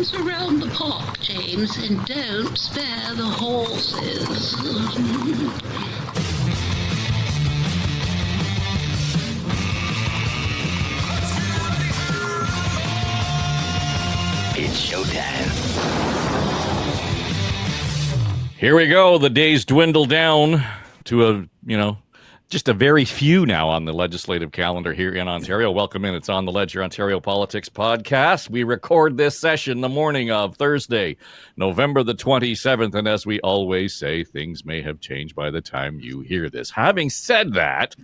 Dance around the pot, James, and don't spare the horses. It's showtime. Here we go. The days dwindle down to just a very few now on the legislative calendar here in Ontario. Welcome in. It's On the Ledge, your Ontario Politics podcast. We record this session the morning of Thursday, November the 27th. And as we always say, things may have changed by the time you hear this. Having said that,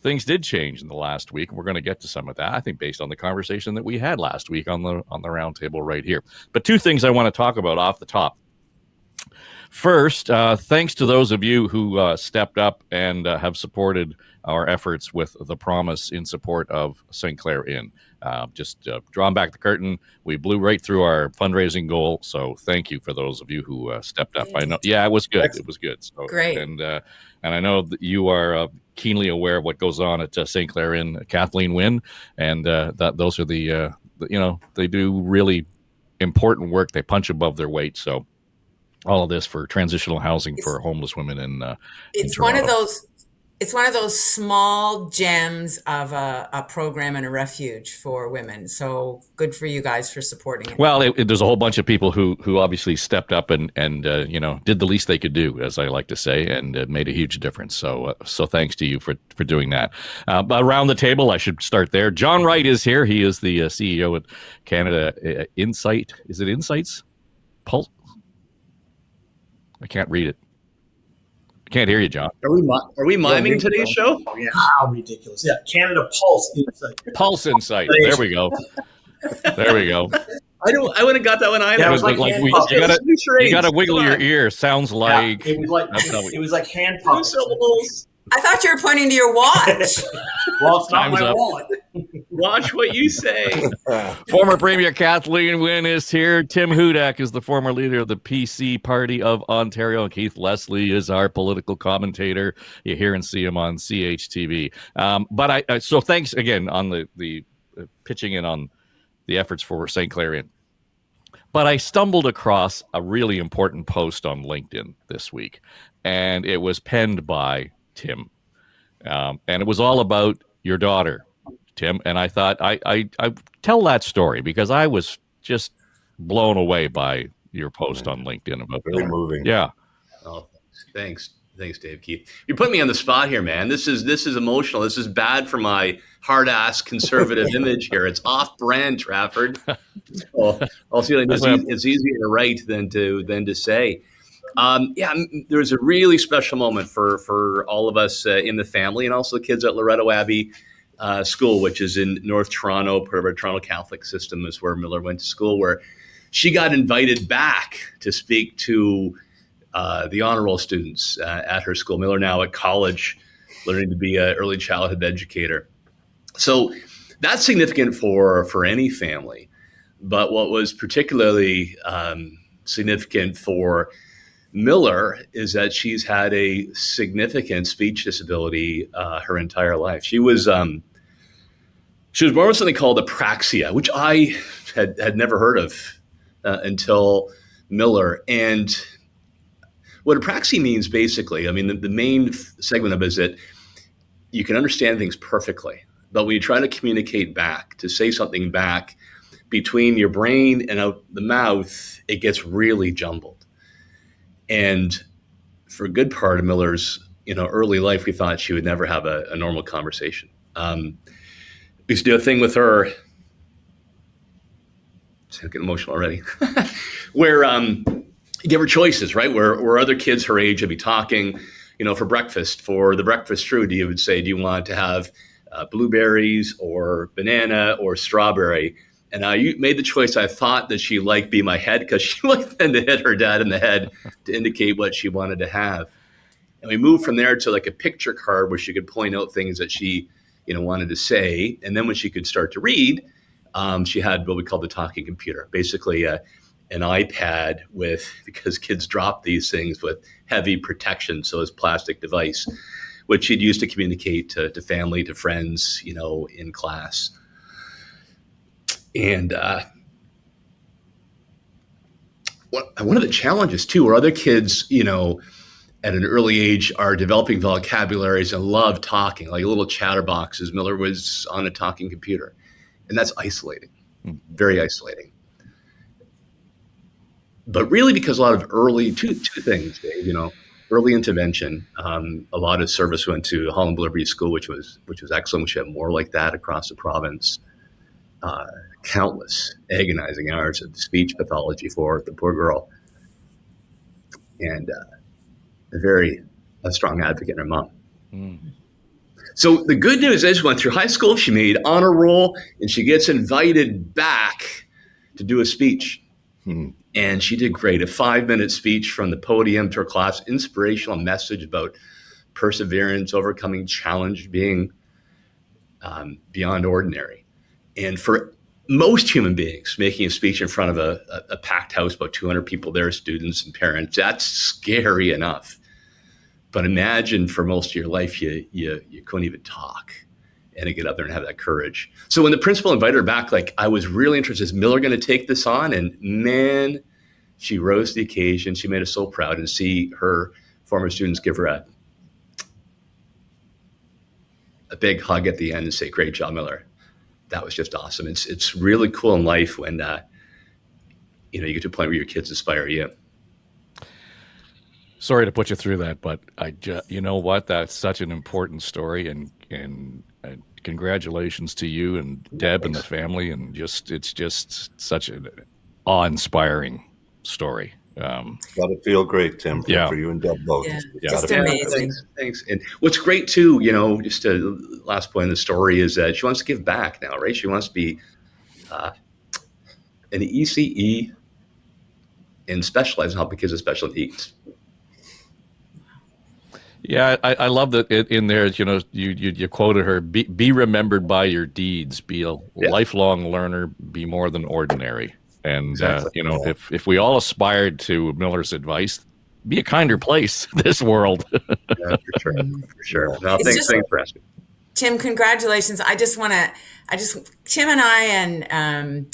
things did change in the last week. We're going to get to some of that, I think, based on the conversation that we had last week on the roundtable right here. But two things I want to talk about off the top. First, thanks to those of you who stepped up and have supported our efforts with the promise in support of St. Clair Inn. Just drawing back the curtain, we blew right through our fundraising goal. So thank you for those of you who stepped up. I know, it was good. It was good. So, great. And I know that you are keenly aware of what goes on at St. Clair Inn, Kathleen, Wynne, and that those are the they do really important work. They punch above their weight. So all of this for transitional housing for homeless women it's one of those small gems of a program and a refuge for women. So good for you guys for supporting it. Well, there's a whole bunch of people who obviously stepped up and did the least they could do, as I like to say, and made a huge difference. So thanks to you for doing that. But around the table, I should start there. John Wright is here. He is the CEO at Canada Insight. Is it Insights? Pulse? I can't read it. I can't hear you, John. Are we miming today's show? Oh, yeah. How ridiculous. Yeah. Canada Pulse Insight. Pulse Insight. There we go. There we go. I wouldn't have got that one either. Yeah, it was like you gotta wiggle your ear. Sounds like it was like hand puppets. syllables. I thought you were pointing to your watch. Well, it's not Time's my up. wallet. Watch what you say. Former Premier Kathleen Wynne is here. Tim Hudak is the former leader of the PC Party of Ontario. And Keith is our political commentator. You hear and see him on CHTV. So thanks again on the pitching in on the efforts for St. Clair Inn. But I stumbled across a really important post on LinkedIn this week, and it was penned by Tim. And it was all about your daughter, Tim. And I thought I tell that story because I was just blown away by your post on LinkedIn about very moving. Yeah. Oh, thanks, Dave. Keith, you put me on the spot here, man. This is emotional. This is bad for my hard-ass conservative image here. It's off-brand, Trafford. Well, I'll see. It's easier to write than to say. There was a really special moment for all of us in the family and also the kids at Loretto Abbey School, which is in North Toronto, part of our Toronto Catholic system is where Miller went to school, where she got invited back to speak to the honor roll students at her school. Miller now at college, learning to be an early childhood educator. So that's significant for any family. But what was particularly significant for Miller is that she's had a significant speech disability her entire life. She was born with something called apraxia, which I had never heard of until Miller. And what apraxia means, basically, I mean, the main segment of it is that you can understand things perfectly, but when you try to communicate back, to say something back between your brain and out the mouth, it gets really jumbled. And for a good part of Miller's, early life, we thought she would never have a normal conversation. We used to do a thing with her. It's getting emotional already. Where you give her choices, right? Where other kids her age would be talking, for breakfast. For the breakfast food, you would say, "Do you want to have blueberries or banana or strawberry?" And I made the choice. I thought that she liked Be My Head because she liked then to hit her dad in the head to indicate what she wanted to have. And we moved from there to like a picture card where she could point out things that she, wanted to say. And then when she could start to read, she had what we call the talking computer, basically an iPad because kids drop these things with heavy protection. So it's a plastic device, which she'd use to communicate to family, to friends, in class. And one of the challenges too, where other kids, at an early age are developing vocabularies and love talking, like little chatterboxes. Miller was on a talking computer, and that's isolating, very isolating. But really, because a lot of two things, Dave, early intervention. A lot of service went to Holland Liberty School, which was excellent. We should have more like that across the province. Countless agonizing hours of speech pathology for the poor girl, and a strong advocate in her mom. So the good news is, she went through high school, she made honor roll, and she gets invited back to do a speech. And she did great. A 5-minute speech from the podium to her class, inspirational message about perseverance, overcoming challenge, being beyond ordinary. And for most human beings, making a speech in front of a packed house, about 200 people there, students and parents, that's scary enough. But imagine for most of your life, you couldn't even talk, and to get up there and have that courage. So when the principal invited her back, I was really interested, is Miller going to take this on? And man, she rose to the occasion. She made us so proud, and see her former students give her a big hug at the end and say, "Great job, Miller." That was just awesome. It's really cool in life when you get to a point where your kids inspire you. Sorry to put you through that, but you know what? That's such an important story, and congratulations to you and Deb and the family, and it's just such an awe-inspiring story. Gotta feel great, Tim, for you and Deb both. Yeah, just amazing. Thanks. And what's great too, just a last point in the story, is that she wants to give back now, right? She wants to be an ECE and specialize in helping kids with special needs. Yeah, I love that in there. You quoted her: "Be remembered by your deeds. Be a lifelong learner. Be more than ordinary." And Exactly. If we all aspired to Miller's advice, be a kinder place, this world. Yeah, for sure. No, thanks for asking. Tim, congratulations. Tim and I and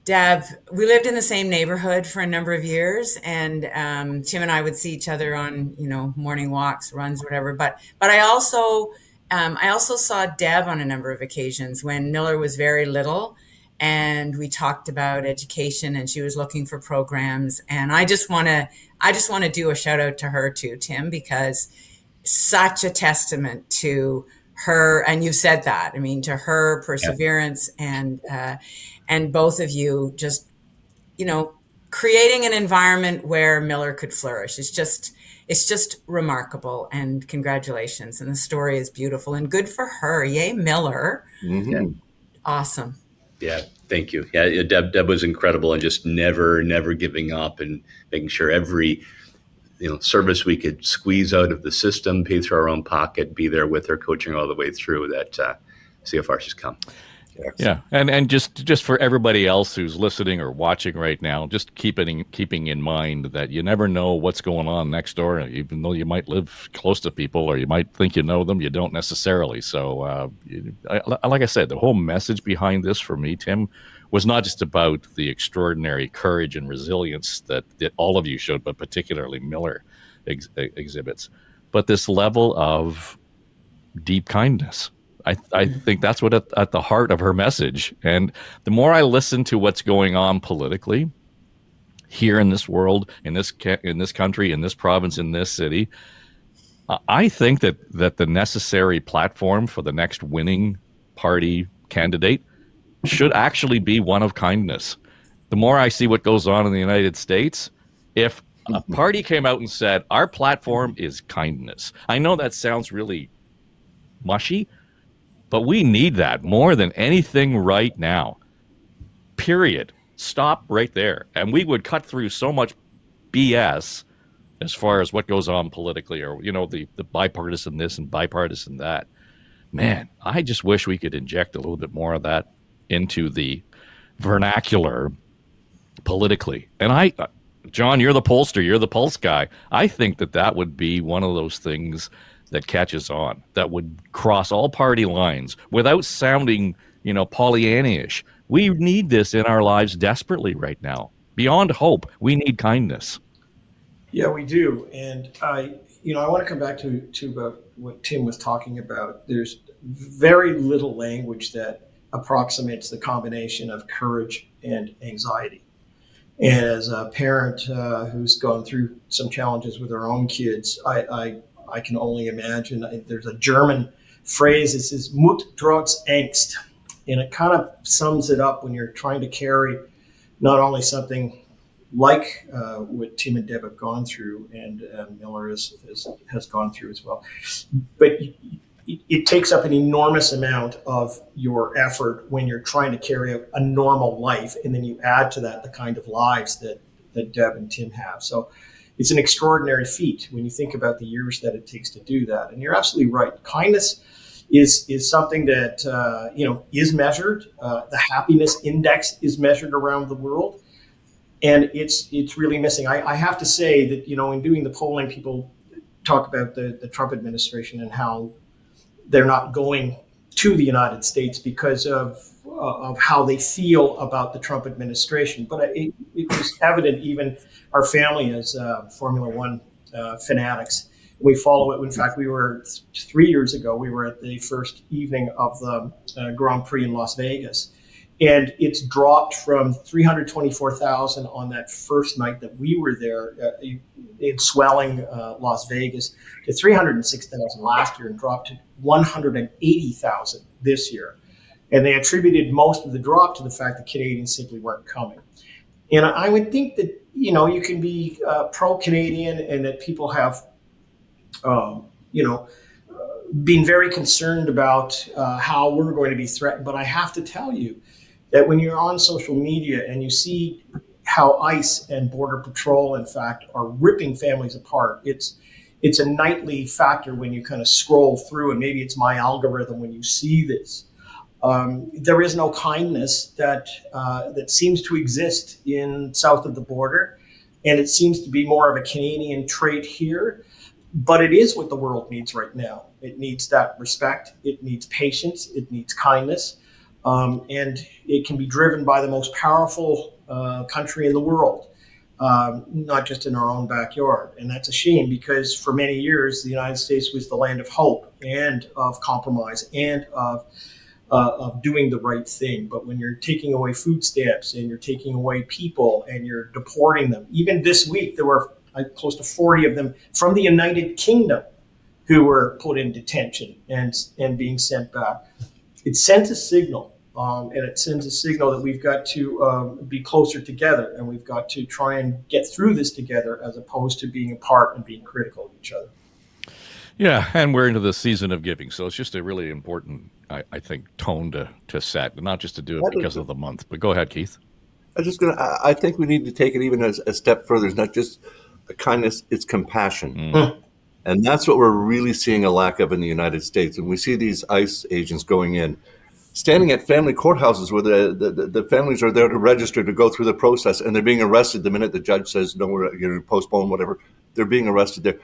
Deb, we lived in the same neighborhood for a number of years, and Tim and I would see each other on, morning walks, runs, whatever. But I also saw Deb on a number of occasions when Miller was very little, and we talked about education, and she was looking for programs. And I just want to do a shout out to her too, Tim, because such a testament to her, and you've said that, to her perseverance and both of you just, creating an environment where Miller could flourish. It's just remarkable, and congratulations. And the story is beautiful and good for her. Yay, Miller. Mm-hmm. Yeah. Awesome. Yeah, thank you. Yeah, Deb was incredible, and just never giving up, and making sure every service we could squeeze out of the system, pay through our own pocket, be there with her, coaching all the way through that. See how far she's come. Yeah, and just for everybody else who's listening or watching right now, just keeping in mind that you never know what's going on next door. Even though you might live close to people, or you might think you know them, you don't necessarily. So, like I said, the whole message behind this for me, Tim, was not just about the extraordinary courage and resilience that all of you showed, but particularly Miller exhibits, but this level of deep kindness. I think that's what at the heart of her message. And the more I listen to what's going on politically here in this world, in this country, in this province, in this city, I think that the necessary platform for the next winning party candidate should actually be one of kindness. The more I see what goes on in the United States, if a party came out and said, our platform is kindness. I know that sounds really mushy, but we need that more than anything right now. Period. Stop right there. And we would cut through so much BS as far as what goes on politically, or, the bipartisan this and bipartisan that. Man, I just wish we could inject a little bit more of that into the vernacular politically. And John, you're the pollster, you're the pulse guy. I think that would be one of those things that catches on, that would cross all party lines without sounding, Pollyanna-ish. We need this in our lives desperately right now. beyond hope, we need kindness. Yeah, we do. And I want to come back to about what Tim was talking about. There's very little language that approximates the combination of courage and anxiety. And as a parent who's gone through some challenges with our own kids, I can only imagine. There's a German phrase that says Mut trotz Angst. And it kind of sums it up when you're trying to carry not only something like what Tim and Deb have gone through, and Miller has gone through as well, but it takes up an enormous amount of your effort when you're trying to carry out a normal life, and then you add to that the kind of lives that Deb and Tim have. So it's an extraordinary feat when you think about the years that it takes to do that. And you're absolutely right. Kindness is something that is measured. The happiness index is measured around the world, and it's really missing. I have to say that in doing the polling, people talk about the Trump administration and how they're not going to the United States because of how they feel about the Trump administration. But it was evident, even our family as Formula One fanatics. We follow it. In fact, we were 3 years ago, we were at the first evening of the Grand Prix in Las Vegas. And it's dropped from 324,000 on that first night that we were there in swelling Las Vegas to 306,000 last year, and dropped to 180,000 this year. And they attributed most of the drop to the fact that Canadians simply weren't coming. And I would think that, you can be pro-Canadian and that people have, been very concerned about how we're going to be threatened. But I have to tell you that when you're on social media and you see how ICE and Border Patrol, in fact, are ripping families apart, it's a nightly factor when you kind of scroll through, and maybe it's my algorithm when you see this. There is no kindness that seems to exist in south of the border, and it seems to be more of a Canadian trait here. But it is what the world needs right now. It needs that respect. It needs patience. It needs kindness. And it can be driven by the most powerful country in the world, not just in our own backyard. And that's a shame, because for many years, the United States was the land of hope and of compromise and of doing the right thing. But when you're taking away food stamps and you're taking away people and you're deporting them, even this week, there were close to 40 of them from the United Kingdom who were put in detention and being sent back. It sends a signal. And it sends a signal that we've got to be closer together, and we've got to try and get through this together, as opposed to being apart and being critical of each other. Yeah, and we're into the season of giving, so it's just a really important, I think, tone to set, not just to do it because of the month. But go ahead, Keith. I think we need to take it even a step further. It's not just kindness; it's compassion. And that's what we're really seeing a lack of in the United States. And we see these ICE agents going in, standing at family courthouses where the families are there to register to go through the process, and they're being arrested the minute the judge says, no, we're going to postpone whatever. They're being arrested there.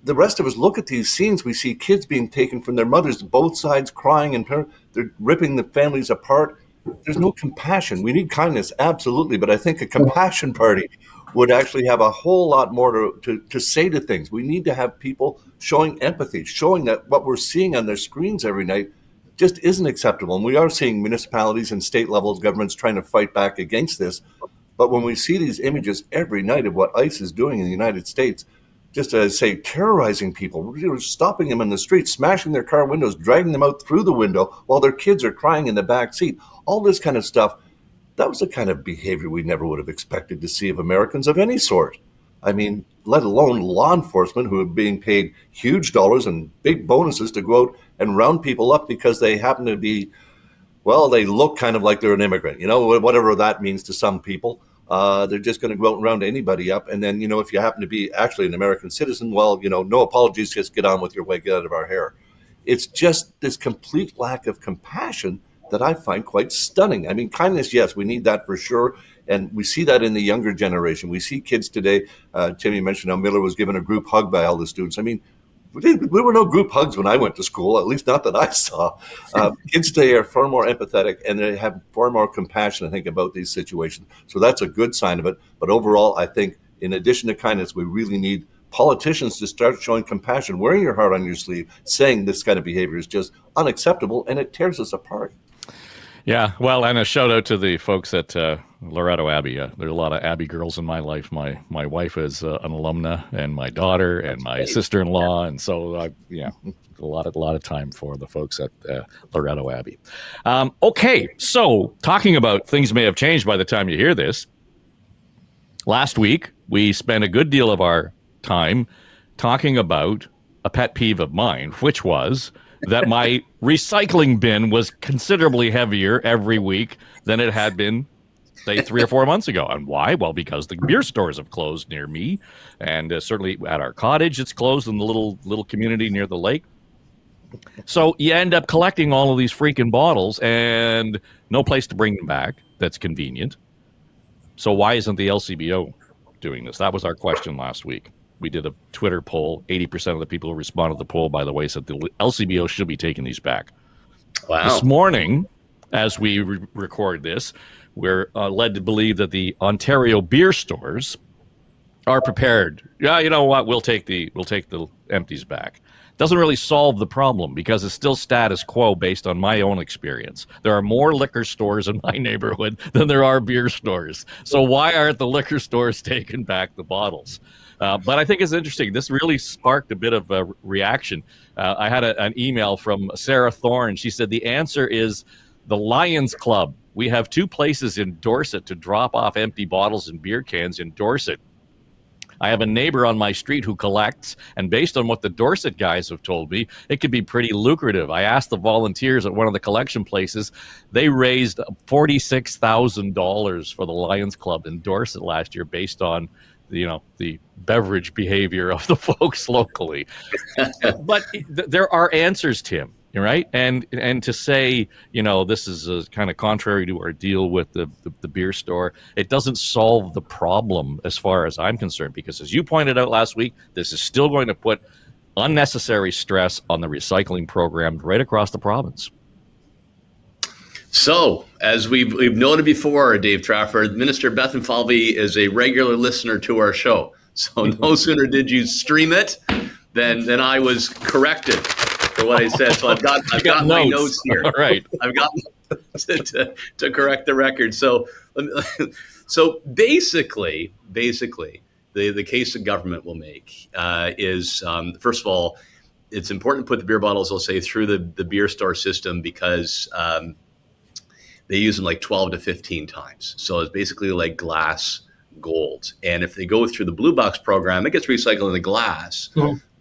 The rest of us look at these scenes. We see kids being taken from their mothers, both sides crying, and they're ripping the families apart. There's no compassion. We need kindness, absolutely, but I think a compassion party would actually have a whole lot more to say to things. We need to have people showing empathy, showing that what we're seeing on their screens every night just isn't acceptable. And we are seeing municipalities and state levels governments trying to fight back against this. But when we see these images every night of what ICE is doing in the United States, just as say terrorizing people, stopping them in the street, smashing their car windows, dragging them out through the window while their kids are crying in the back seat, all this kind of stuff, that was the kind of behavior we never would have expected to see of Americans of any sort. I mean, let alone law enforcement who are being paid huge dollars and big bonuses to go out and round people up because they happen to be, well, they look kind of like they're an immigrant, whatever that means to some people. They're just going to go out and round anybody up. And then, if you happen to be actually an American citizen, well, no apologies, just get on with your way, get out of our hair. It's just this complete lack of compassion that I find quite stunning. I mean, kindness, yes, we need that for sure. And we see that in the younger generation. We see kids today, Timmy mentioned how Miller was given a group hug by all the students. I mean, There were no group hugs when I went to school, at least not that I saw. Kids today are far more empathetic and they have far more compassion, I think, about these situations. So that's a good sign of it. But overall, I think in addition to kindness, we really need politicians to start showing compassion, wearing your heart on your sleeve, saying this kind of behavior is just unacceptable and it tears us apart. Yeah, well, and a shout out to the folks at Loretto Abbey. There are a lot of Abbey girls in my life. My wife is an alumna, and my daughter, and my sister-in-law, and so a lot of time for the folks at Loretto Abbey. Okay, so talking about things may have changed by the time you hear this. Last week we spent a good deal of our time talking about a pet peeve of mine, which was that my recycling bin was considerably heavier every week than it had been, say, 3 or 4 months ago. And why? Well, because the beer stores have closed near me, and certainly at our cottage, it's closed in the little community near the lake. So you end up collecting all of these freaking bottles and no place to bring them back that's convenient. So why isn't the LCBO doing this? That was our question last week. We did a Twitter poll. 80% of the people who responded to the poll, by the way, said the LCBO should be taking these back. Wow. This morning, as we record this, we're led to believe that the Ontario beer stores are prepared. Yeah, you know what? We'll take the empties back. Doesn't really solve the problem because it's still status quo based on my own experience. There are more liquor stores in my neighborhood than there are beer stores. So why aren't the liquor stores taking back the bottles? But I think it's interesting. This really sparked a bit of a reaction. I had an email from Sarah Thorne. She said the answer is the Lions Club. We have 2 places in Dorset to drop off empty bottles and beer cans in Dorset. I have a neighbor on my street who collects, and based on what the Dorset guys have told me, it could be pretty lucrative. I asked the volunteers at one of the collection places. They raised $46,000 for the Lions Club in Dorset last year based on the beverage behavior of the folks locally. But there are answers, Tim, right? And to say, this is kind of contrary to our deal with the beer store, it doesn't solve the problem as far as I'm concerned, because as you pointed out last week, this is still going to put unnecessary stress on the recycling program right across the province. So, as we've noted before, Dave Trafford, Minister Bethan Falvey is a regular listener to our show. So no sooner did you stream it than I was corrected for what I said. So I've got my notes here. All right. I've got to correct the record. So basically, the case the government will make is, first of all, it's important to put the beer bottles, I'll say, through the beer store system because they use them like 12 to 15 times. So it's basically like glass gold. And if they go through the Blue Box program, it gets recycled in the glass,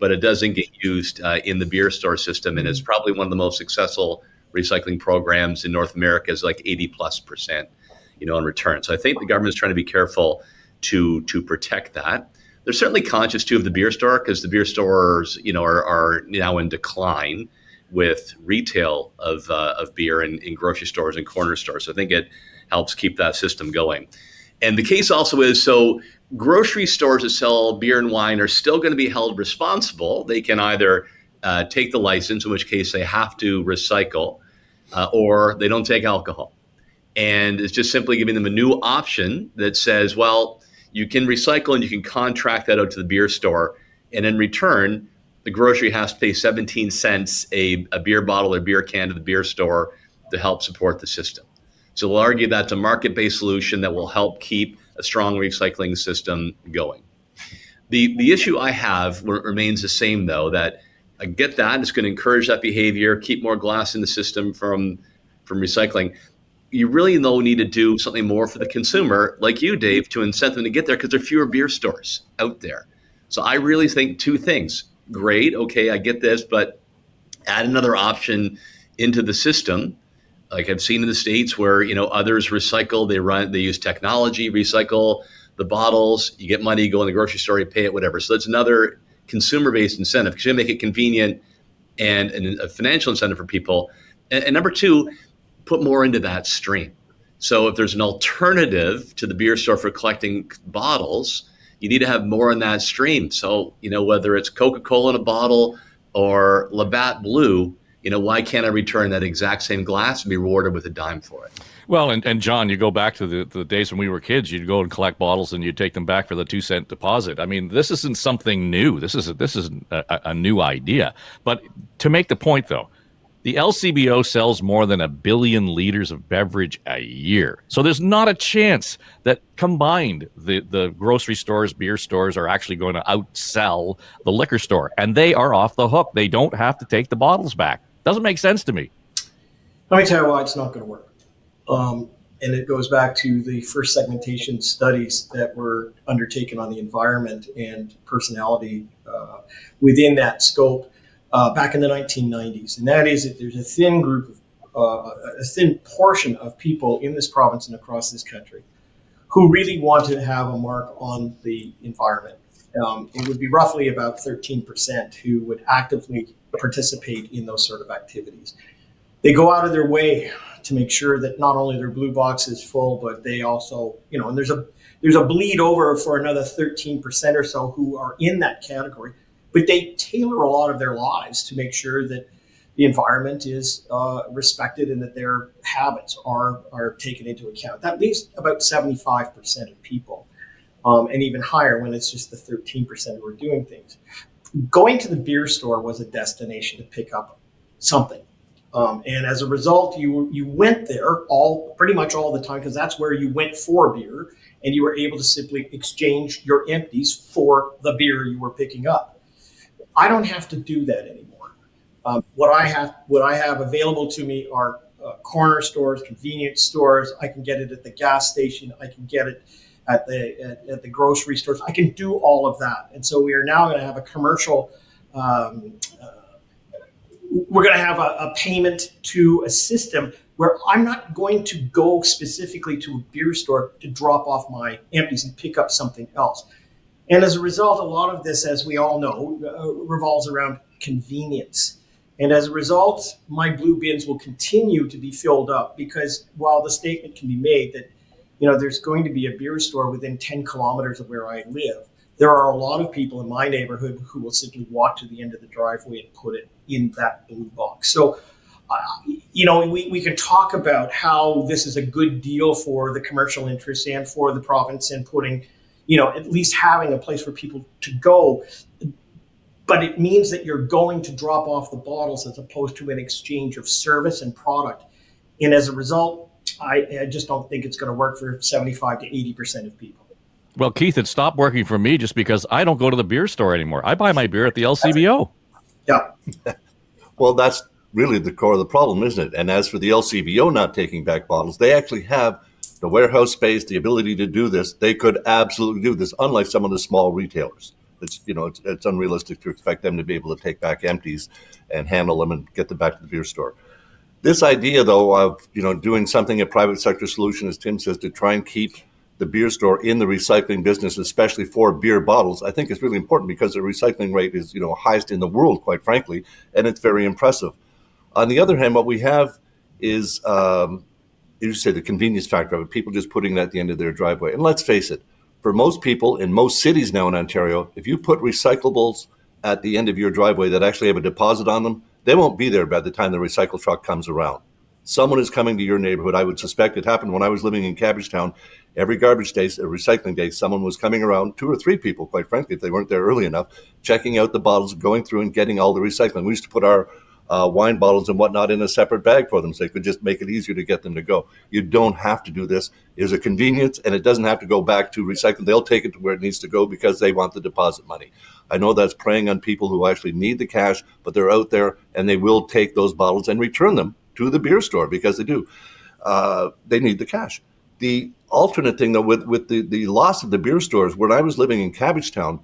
but it doesn't get used in the beer store system. And it's probably one of the most successful recycling programs in North America, is like 80+%, in return. So I think the government is trying to be careful to protect that. They're certainly conscious too of the beer store, because the beer stores, are now in decline with retail of beer in grocery stores and corner stores. So I think it helps keep that system going. And the case also is, so grocery stores that sell beer and wine are still going to be held responsible. They can either take the license, in which case they have to recycle, or they don't take alcohol. And it's just simply giving them a new option that says, well, you can recycle and you can contract that out to the beer store. And in return, the grocery has to pay 17 cents a beer bottle or beer can to the beer store to help support the system. So we'll argue that's a market-based solution that will help keep a strong recycling system going. The issue I have remains the same, though, that I get that it's going to encourage that behavior, keep more glass in the system from recycling. You really, though, need to do something more for the consumer, like you, Dave, to incent them to get there, because there are fewer beer stores out there. So I really think 2 things. Great, okay, I get this, but add another option into the system. Like I've seen in the States where, others recycle, they use technology, recycle the bottles, you get money, you go in the grocery store, you pay it, whatever. So that's another consumer-based incentive, because you make it convenient and a financial incentive for people. And number 2, put more into that stream. So if there's an alternative to the beer store for collecting bottles, You need to have more in that stream. So, whether it's Coca-Cola in a bottle or Labatt Blue, why can't I return that exact same glass and be rewarded with a dime for it? Well, and John, you go back to the days when we were kids. You'd go and collect bottles, and you'd take them back for the 2-cent deposit. I mean, this isn't something new. This isn't a new idea. But to make the point, though, the LCBO sells more than 1 billion liters of beverage a year. So there's not a chance that combined the grocery stores, beer stores are actually going to outsell the liquor store. And they are off the hook. They don't have to take the bottles back. Doesn't make sense to me. Let me tell you why it's not going to work. And it goes back to the first segmentation studies that were undertaken on the environment and personality within that scope back in the 1990s. And that is that there's a thin group a thin portion of people in this province and across this country who really want to have a mark on the environment. It would be roughly about 13% who would actively participate in those sort of activities. They go out of their way to make sure that not only their blue box is full, but they also, and there's a bleed over for another 13% or so who are in that category, but they tailor a lot of their lives to make sure that the environment is respected and that their habits are taken into account. That leaves about 75% of people, and even higher when it's just the 13% who are doing things. Going to the beer store was a destination to pick up something. And as a result, you went there pretty much all the time because that's where you went for beer, and you were able to simply exchange your empties for the beer you were picking up. I don't have to do that anymore. What I have available to me are corner stores, convenience stores. I can get it at the gas station. I can get it at the grocery stores. I can do all of that, and so we are now going to have a commercial. We're going to have a payment to a system where I'm not going to go specifically to a beer store to drop off my empties and pick up something else. And as a result, a lot of this, as we all know, revolves around convenience. And as a result, my blue bins will continue to be filled up because while the statement can be made that, there's going to be a beer store within 10 kilometers of where I live, there are a lot of people in my neighborhood who will simply walk to the end of the driveway and put it in that blue box. So, we can talk about how this is a good deal for the commercial interests and for the province and putting, at least having a place for people to go. But it means that you're going to drop off the bottles as opposed to an exchange of service and product. And as a result, I just don't think it's going to work for 75 to 80% of people. Well, Keith, it stopped working for me just because I don't go to the beer store anymore. I buy my beer at the LCBO. Yeah. Well, that's really the core of the problem, isn't it? And as for the LCBO not taking back bottles, they actually have the warehouse space, the ability to do this. They could absolutely do this, unlike some of the small retailers. It's unrealistic to expect them to be able to take back empties and handle them and get them back to the beer store. This idea, though, of doing something a private sector solution, as Tim says, to try and keep the beer store in the recycling business, especially for beer bottles, I think is really important because the recycling rate is highest in the world, quite frankly, and it's very impressive. On the other hand, what we have is, you say, the convenience factor of it, people just putting it at the end of their driveway. And let's face it, for most people in most cities now in Ontario, if you put recyclables at the end of your driveway that actually have a deposit on them, they won't be there by the time the recycle truck comes around. Someone is coming to your neighborhood. I would suspect it happened when I was living in Cabbagetown. Every garbage day, or recycling day, someone was coming around, 2 or 3 people, quite frankly, if they weren't there early enough, checking out the bottles, going through and getting all the recycling. We used to put our wine bottles and whatnot in a separate bag for them so they could just make it easier to get them to go. You don't have to do this. It's a convenience, and it doesn't have to go back to recycling. They'll take it to where it needs to go because they want the deposit money. I know that's preying on people who actually need the cash, but they're out there, and they will take those bottles and return them to the beer store because they do. They need the cash. The alternate thing, though, with the loss of the beer stores, when I was living in Cabbagetown,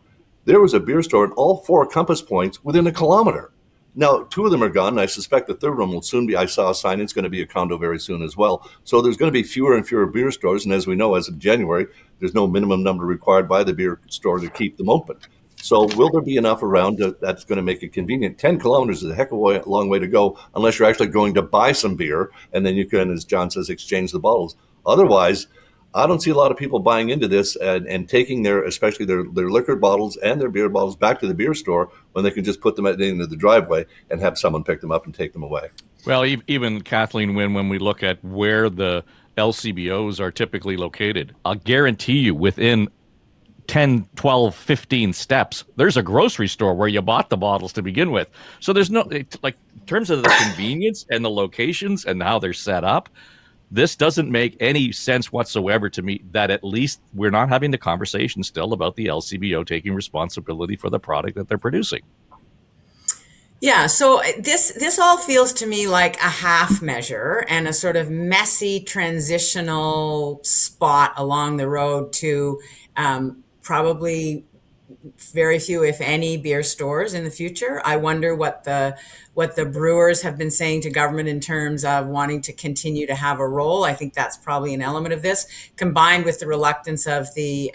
there was a beer store in all 4 compass points within a kilometer. Now, 2 of them are gone, and I suspect the third one will soon be. I saw a sign, it's going to be a condo very soon as well. So there's going to be fewer and fewer beer stores, and as we know, as of January, there's no minimum number required by the beer store to keep them open. So will there be enough around that's going to make it convenient? 10 kilometers is a heck of a long way to go unless you're actually going to buy some beer, and then you can, as John says, exchange the bottles. Otherwise, I don't see a lot of people buying into this and taking especially their liquor bottles and their beer bottles back to the beer store when they can just put them at the end of the driveway and have someone pick them up and take them away. Well, even Kathleen, when we look at where the LCBOs are typically located, I'll guarantee you within 10, 12, 15 steps, there's a grocery store where you bought the bottles to begin with. So there's no, like, in terms of the convenience and the locations and how they're set up, this doesn't make any sense whatsoever to me that at least we're not having the conversation still about the LCBO taking responsibility for the product that they're producing. Yeah, so this all feels to me like a half measure and a sort of messy transitional spot along the road to probably very few, if any, beer stores in the future. I wonder what the brewers have been saying to government in terms of wanting to continue to have a role. I think that's probably an element of this, combined with the reluctance of the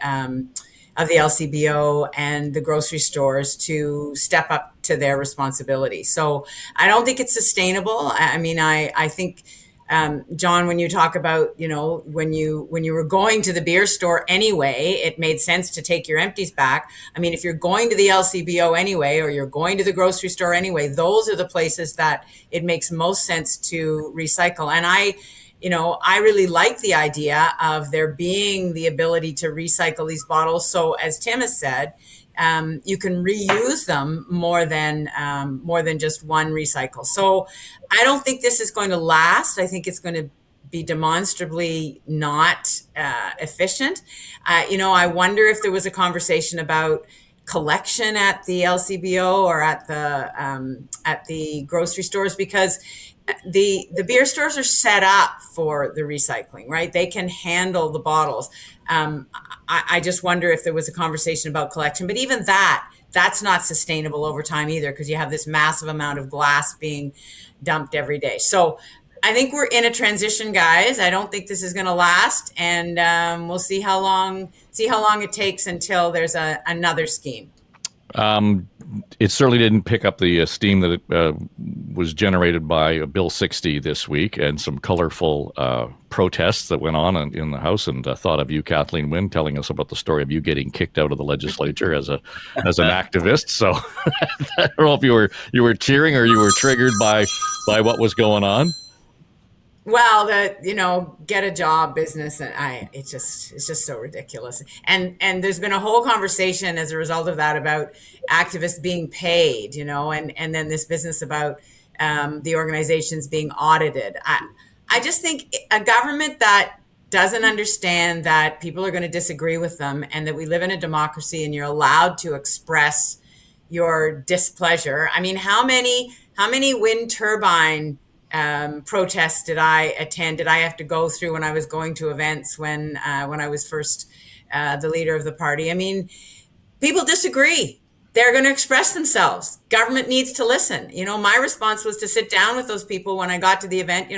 LCBO and the grocery stores to step up to their responsibility. So I don't think it's sustainable. I mean, I think, John, when you talk about, when you were going to the beer store anyway, it made sense to take your empties back. I mean, if you're going to the LCBO anyway, or you're going to the grocery store anyway, those are the places that it makes most sense to recycle. And I really like the idea of there being the ability to recycle these bottles. So as Tim has said, you can reuse them more than just one recycle. So I don't think this is going to last. I think it's going to be demonstrably not efficient. I wonder if there was a conversation about collection at the LCBO or at the grocery stores, because the beer stores are set up for the recycling, right? They can handle the bottles. I just wonder if there was a conversation about collection, but even that's not sustainable over time either, because you have this massive amount of glass being dumped every day. So I think we're in a transition, guys. I don't think this is going to last, and we'll see how long it takes until there's another scheme. It certainly didn't pick up the steam that it was generated by Bill 60 this week, and some colorful protests that went on in the House. And thought of you, Kathleen Wynne, telling us about the story of you getting kicked out of the legislature as an activist. So I don't know if you were cheering or you were triggered by what was going on. Well, get a job business, and it's just so ridiculous. And there's been a whole conversation as a result of that about activists being paid, and then this business about the organizations being audited. I just think a government that doesn't understand that people are going to disagree with them, and that we live in a democracy and you're allowed to express your displeasure. I mean, how many wind turbine protests did I attend? Did I have to go through when I was going to events when I was first the leader of the party? I mean, people disagree. They're going to express themselves. Government needs to listen. My response was to sit down with those people when I got to the event.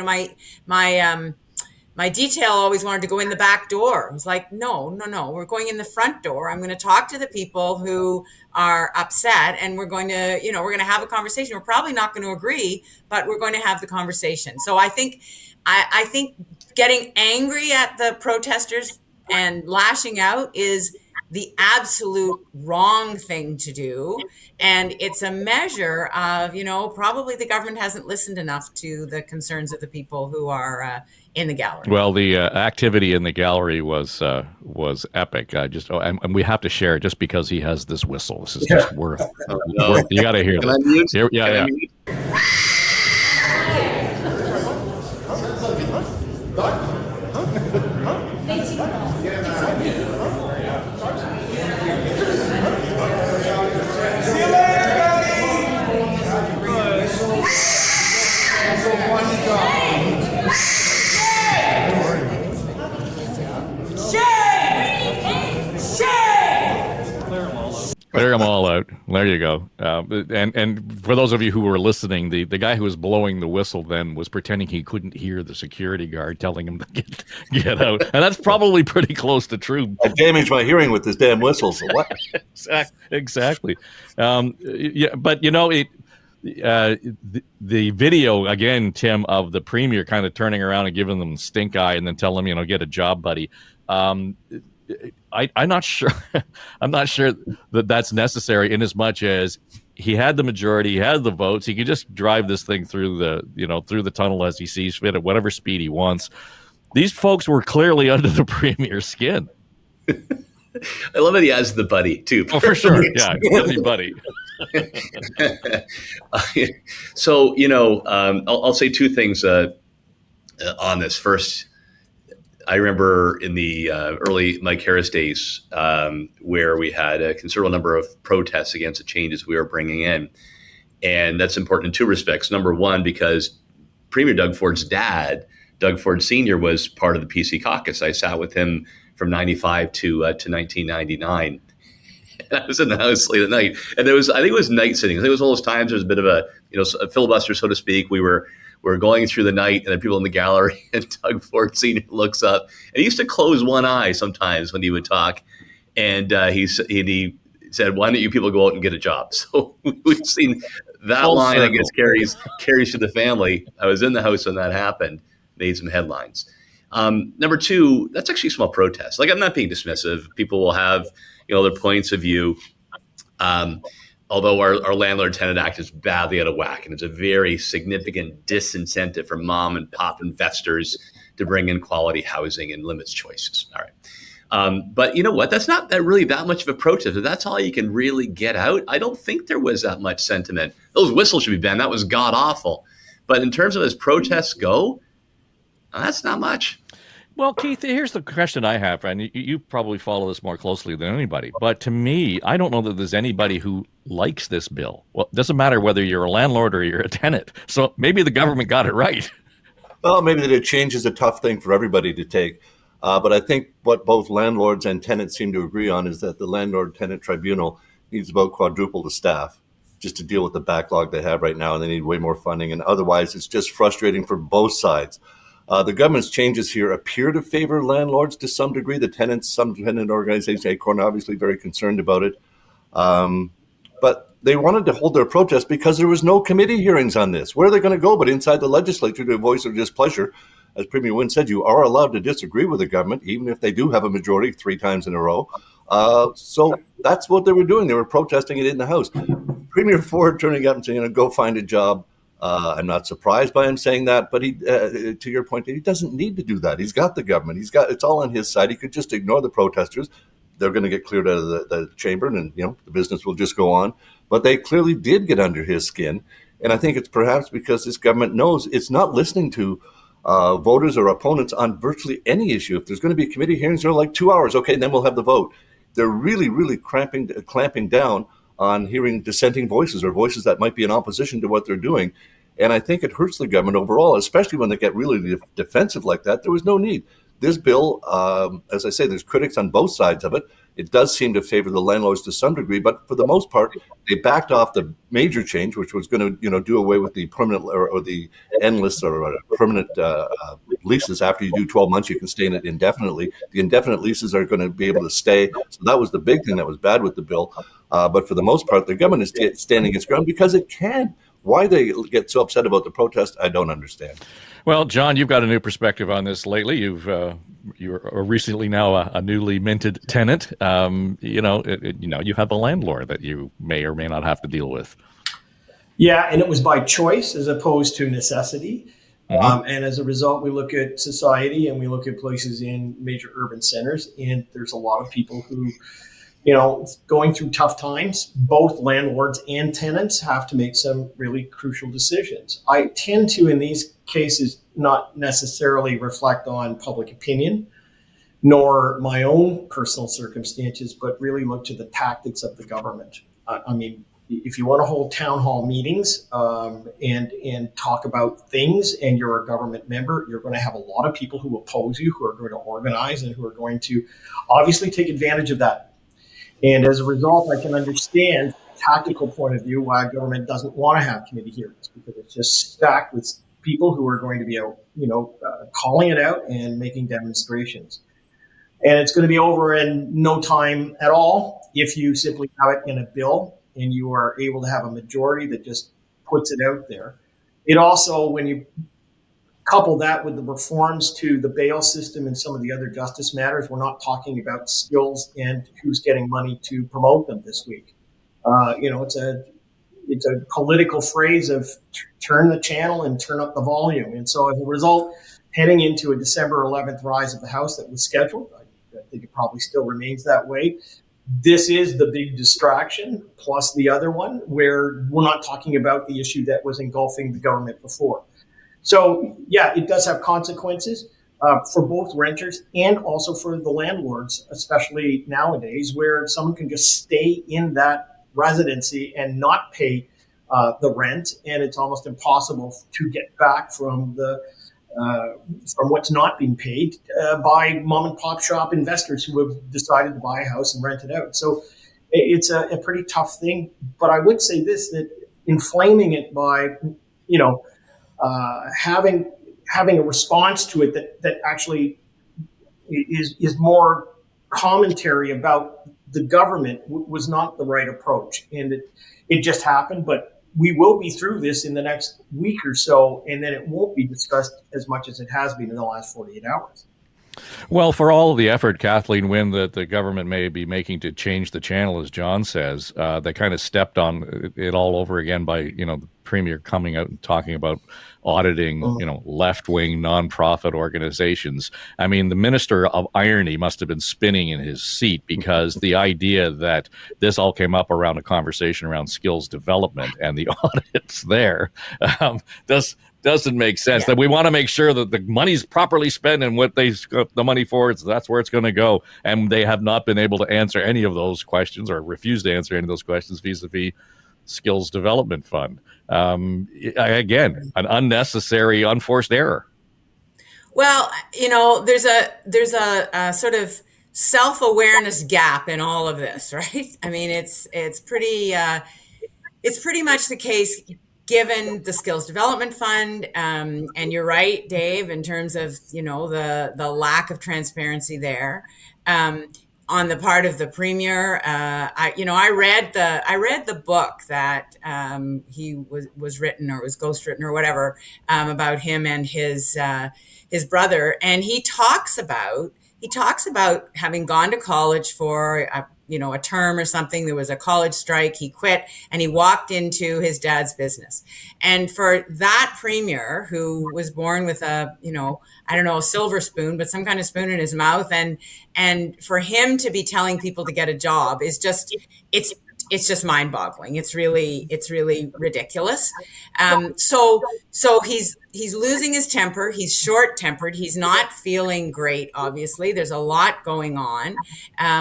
My detail always wanted to go in the back door. I was like, no, we're going in the front door. I'm going to talk to the people who are upset, and we're going to have a conversation. We're probably not going to agree, but we're going to have the conversation. So I think getting angry at the protesters and lashing out is the absolute wrong thing to do. And it's a measure of, probably the government hasn't listened enough to the concerns of the people who are in the gallery. Well, the activity in the gallery was epic. And we have to share it just because he has this whistle. This is just worth. You got to hear this. Yeah. Clear them all out. There you go. And for those of you who were listening, the guy who was blowing the whistle then was pretending he couldn't hear the security guard telling him to get out. And that's probably pretty close to true. I damaged my hearing with this damn whistle. So what? Exactly. But the video again, Tim, of the premier kind of turning around and giving them stink eye and then telling them, get a job, buddy. I'm not sure. I'm not sure that that's necessary, in as much as he had the majority, he had the votes. He could just drive this thing through the tunnel as he sees fit at whatever speed he wants. These folks were clearly under the Premier's skin. I love that he has the buddy too. Oh, for sure. Yeah, the buddy. So, I'll say two things on this. First, I remember in the early Mike Harris days where we had a considerable number of protests against the changes we were bringing in. And that's important in two respects. Number one, because Premier Doug Ford's dad, Doug Ford Sr., was part of the PC caucus. I sat with him from 95 to 1999. And I was in the House late at night. And I think it was night sitting. I think it was one of those times there was a bit of a filibuster, so to speak. We're going through the night, and then people in the gallery, and Doug Ford Sr. looks up, and he used to close one eye sometimes when he would talk, and he said, "Why don't you people go out and get a job?" So we've seen that full line, circle. I guess, carries to the family. I was in the House when that happened, made some headlines. Number two, that's actually a small protest. Like, I'm not being dismissive. People will have their points of view. Although our Landlord-Tenant Act is badly out of whack, and it's a very significant disincentive for mom and pop investors to bring in quality housing and limits choices. All right. But you know what? That's not really that much of a protest. If that's all you can really get out, I don't think there was that much sentiment. Those whistles should be banned. That was god awful. But in terms of as protests go, that's not much. Well, Keith, here's the question I have, and you probably follow this more closely than anybody. But to me, I don't know that there's anybody who likes this bill. Well, it doesn't matter whether you're a landlord or you're a tenant. So maybe the government got it right. Well, maybe that a change is a tough thing for everybody to take. But I think what both landlords and tenants seem to agree on is that the Landlord-Tenant Tribunal needs about quadruple the staff just to deal with the backlog they have right now, and they need way more funding. And otherwise, it's just frustrating for both sides. The government's changes here appear to favor landlords to some degree. The tenants, some tenant organizations, Acorn, obviously very concerned about it. But they wanted to hold their protest because there was no committee hearings on this. Where are they going to go but inside the legislature to voice their displeasure? As Premier Wynne said, you are allowed to disagree with the government, even if they do have a majority 3 times in a row. So that's what they were doing. They were protesting it in the House. Premier Ford turning up and saying, go find a job. I'm not surprised by him saying that, but he, to your point, he doesn't need to do that. He's got the government. It's all on his side. He could just ignore the protesters. They're going to get cleared out of the chamber, and the business will just go on. But they clearly did get under his skin, and I think it's perhaps because this government knows it's not listening to voters or opponents on virtually any issue. If there's going to be committee hearings, they're like 2 hours. Okay, then we'll have the vote. They're really, really clamping down on hearing dissenting voices or voices that might be in opposition to what they're doing. And I think it hurts the government overall, especially when they get really defensive like that. There was no need. This bill, as I say, there's critics on both sides of it. It does seem to favor the landlords to some degree, but for the most part, they backed off the major change, which was going to, do away with the permanent or the endless or permanent leases. After you do 12 months, you can stay in it indefinitely. The indefinite leases are going to be able to stay. So that was the big thing that was bad with the bill. But for the most part, the government is standing its ground because it can. Why they get so upset about the protest, I don't understand. Well, John, you've got a new perspective on this lately. You're recently now a newly minted tenant. You have a landlord that you may or may not have to deal with. Yeah, and it was by choice as opposed to necessity. Mm-hmm. And as a result, we look at society and we look at places in major urban centers, and there's a lot of people who, going through tough times. Both landlords and tenants have to make some really crucial decisions. I tend to, in these cases, not necessarily reflect on public opinion, nor my own personal circumstances, but really look to the tactics of the government. I mean, if you want to hold town hall meetings and talk about things and you're a government member, you're going to have a lot of people who oppose you, who are going to organize and who are going to obviously take advantage of that. And as a result, I can understand from a tactical point of view why government doesn't want to have committee hearings, because it's just stacked with people who are going to be, calling it out and making demonstrations. And it's going to be over in no time at all if you simply have it in a bill and you are able to have a majority that just puts it out there. It also, when you couple that with the reforms to the bail system and some of the other justice matters. We're not talking about skills and who's getting money to promote them this week. It's a political phrase of turn the channel and turn up the volume. And so as a result, heading into a December 11th rise of the House that was scheduled, I think it probably still remains that way. This is the big distraction, plus the other one, where we're not talking about the issue that was engulfing the government before. So, yeah, it does have consequences for both renters and also for the landlords, especially nowadays, where someone can just stay in that residency and not pay the rent, and it's almost impossible to get back from what's not being paid by mom and pop shop investors who have decided to buy a house and rent it out. So it's a pretty tough thing. But I would say this, that inflaming it by, having a response to it that actually is more commentary about the government was not the right approach. And it just happened, but we will be through this in the next week or so, and then it won't be discussed as much as it has been in the last 48 hours. Well, for all of the effort, Kathleen, Wynne, that the government may be making to change the channel, as John says, they kind of stepped on it all over again by, the Premier coming out and talking about auditing, left-wing nonprofit organizations. I mean, the Minister of Irony must have been spinning in his seat, because the idea that this all came up around a conversation around skills development and the audits there doesn't make sense. Yeah. That we want to make sure that the money's properly spent and what they got the money for, that's where it's going to go. And they have not been able to answer any of those questions, or refuse to answer any of those questions vis-a-vis skills development fund. Again, an unnecessary, unforced error. Well, there's a sort of self-awareness gap in all of this, right? I mean, it's pretty much the case given the skills development fund. And you're right, Dave, in terms of, the lack of transparency there. On the part of the Premier, I read the book that he was written, or was ghostwritten or whatever, about him and his brother, and he talks about having gone to college for a term or something. There was a college strike. He quit and he walked into his dad's business. And for that Premier, who was born with a silver spoon, but some kind of spoon in his mouth, and for him to be telling people to get a job is just, it's just mind-boggling. It's really ridiculous. So he's losing his temper. He's short-tempered. He's not feeling great. Obviously, there's a lot going on.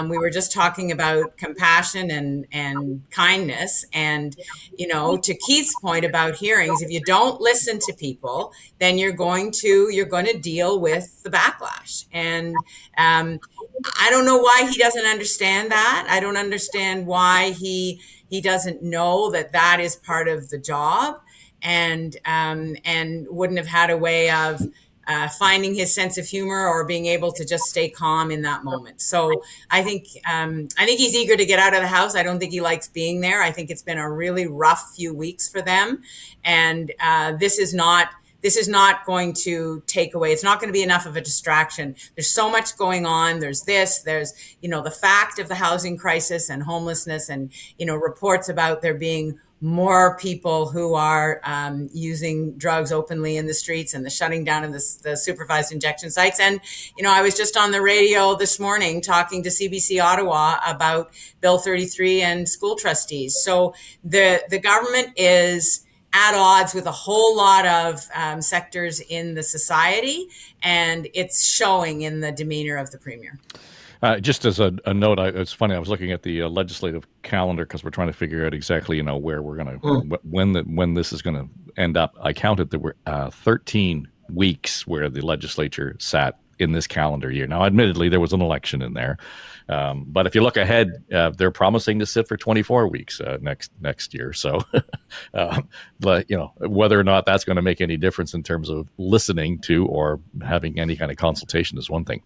We were just talking about compassion and kindness, and to Keith's point about hearings. If you don't listen to people, then you're going to deal with the backlash. And I don't know why he doesn't understand that. I don't understand why he doesn't know that is part of the job, and wouldn't have had a way of finding his sense of humor or being able to just stay calm in that moment. So I think he's eager to get out of the House. I don't think he likes being there. I think it's been a really rough few weeks for them, and this is not going to take away. It's not going to be enough of a distraction. There's so much going on. There's the fact of the housing crisis and homelessness, and, reports about there being more people who are using drugs openly in the streets, and the shutting down of the supervised injection sites. And, I was just on the radio this morning talking to CBC Ottawa about Bill 33 and school trustees. So the government is at odds with a whole lot of sectors in the society, and it's showing in the demeanor of the Premier. Just as a note, it's funny. I was looking at the legislative calendar, because we're trying to figure out exactly, where we're going to when this is going to end up. I counted there were 13 weeks where the legislature sat in this calendar year. Now, admittedly, there was an election in there, but if you look ahead, they're promising to sit for 24 weeks next year. So, but whether or not that's going to make any difference in terms of listening to or having any kind of consultation is one thing.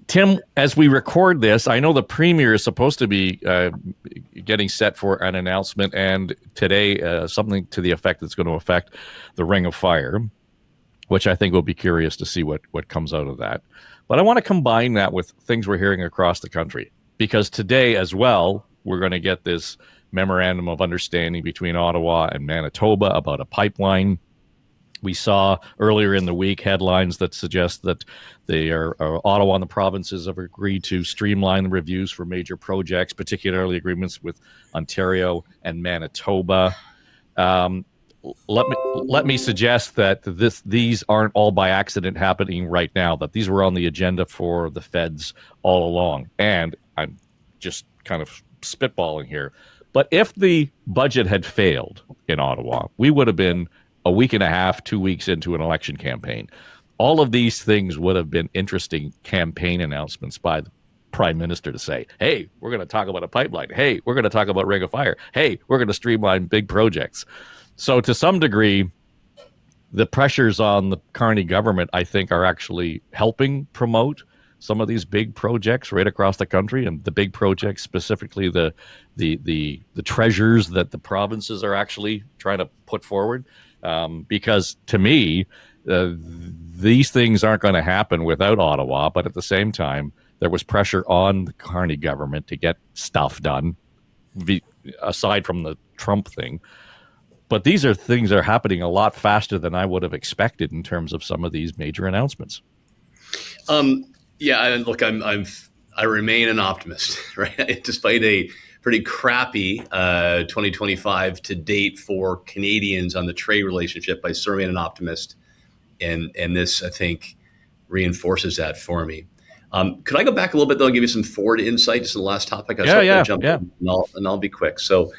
Tim, as we record this, I know the Premier is supposed to be getting set for an announcement, and today something to the effect that's going to affect the Ring of Fire. which I think we'll be curious to see what comes out of that. But I want to combine that with things we're hearing across the country, because today as well, we're going to get this memorandum of understanding between Ottawa and Manitoba about a pipeline. We saw earlier in the week headlines that suggest that Ottawa and the provinces have agreed to streamline the reviews for major projects, particularly agreements with Ontario and Manitoba. Let me suggest that these aren't all by accident happening right now, that these were on the agenda for the feds all along. And I'm just kind of spitballing here. But if the budget had failed in Ottawa, we would have been a week and a half, 2 weeks into an election campaign. All of these things would have been interesting campaign announcements by the Prime Minister to say, hey, we're going to talk about a pipeline. Hey, we're going to talk about Ring of Fire. Hey, we're going to streamline big projects. So to some degree, the pressures on the Carney government, I think, are actually helping promote some of these big projects right across the country, and the big projects, specifically the treasures that the provinces are actually trying to put forward. Because to me, these things aren't going to happen without Ottawa. But at the same time, there was pressure on the Carney government to get stuff done, aside from the Trump thing. But these are things that are happening a lot faster than I would have expected in terms of some of these major announcements. Yeah, and look, I remain an optimist, right? Despite a pretty crappy 2025 to date for Canadians on the trade relationship, I still remain an optimist, and this, I think, reinforces that for me. Could I go back a little bit, though, and give you some forward insight just in the last topic? Jump in, and I'll be quick. So,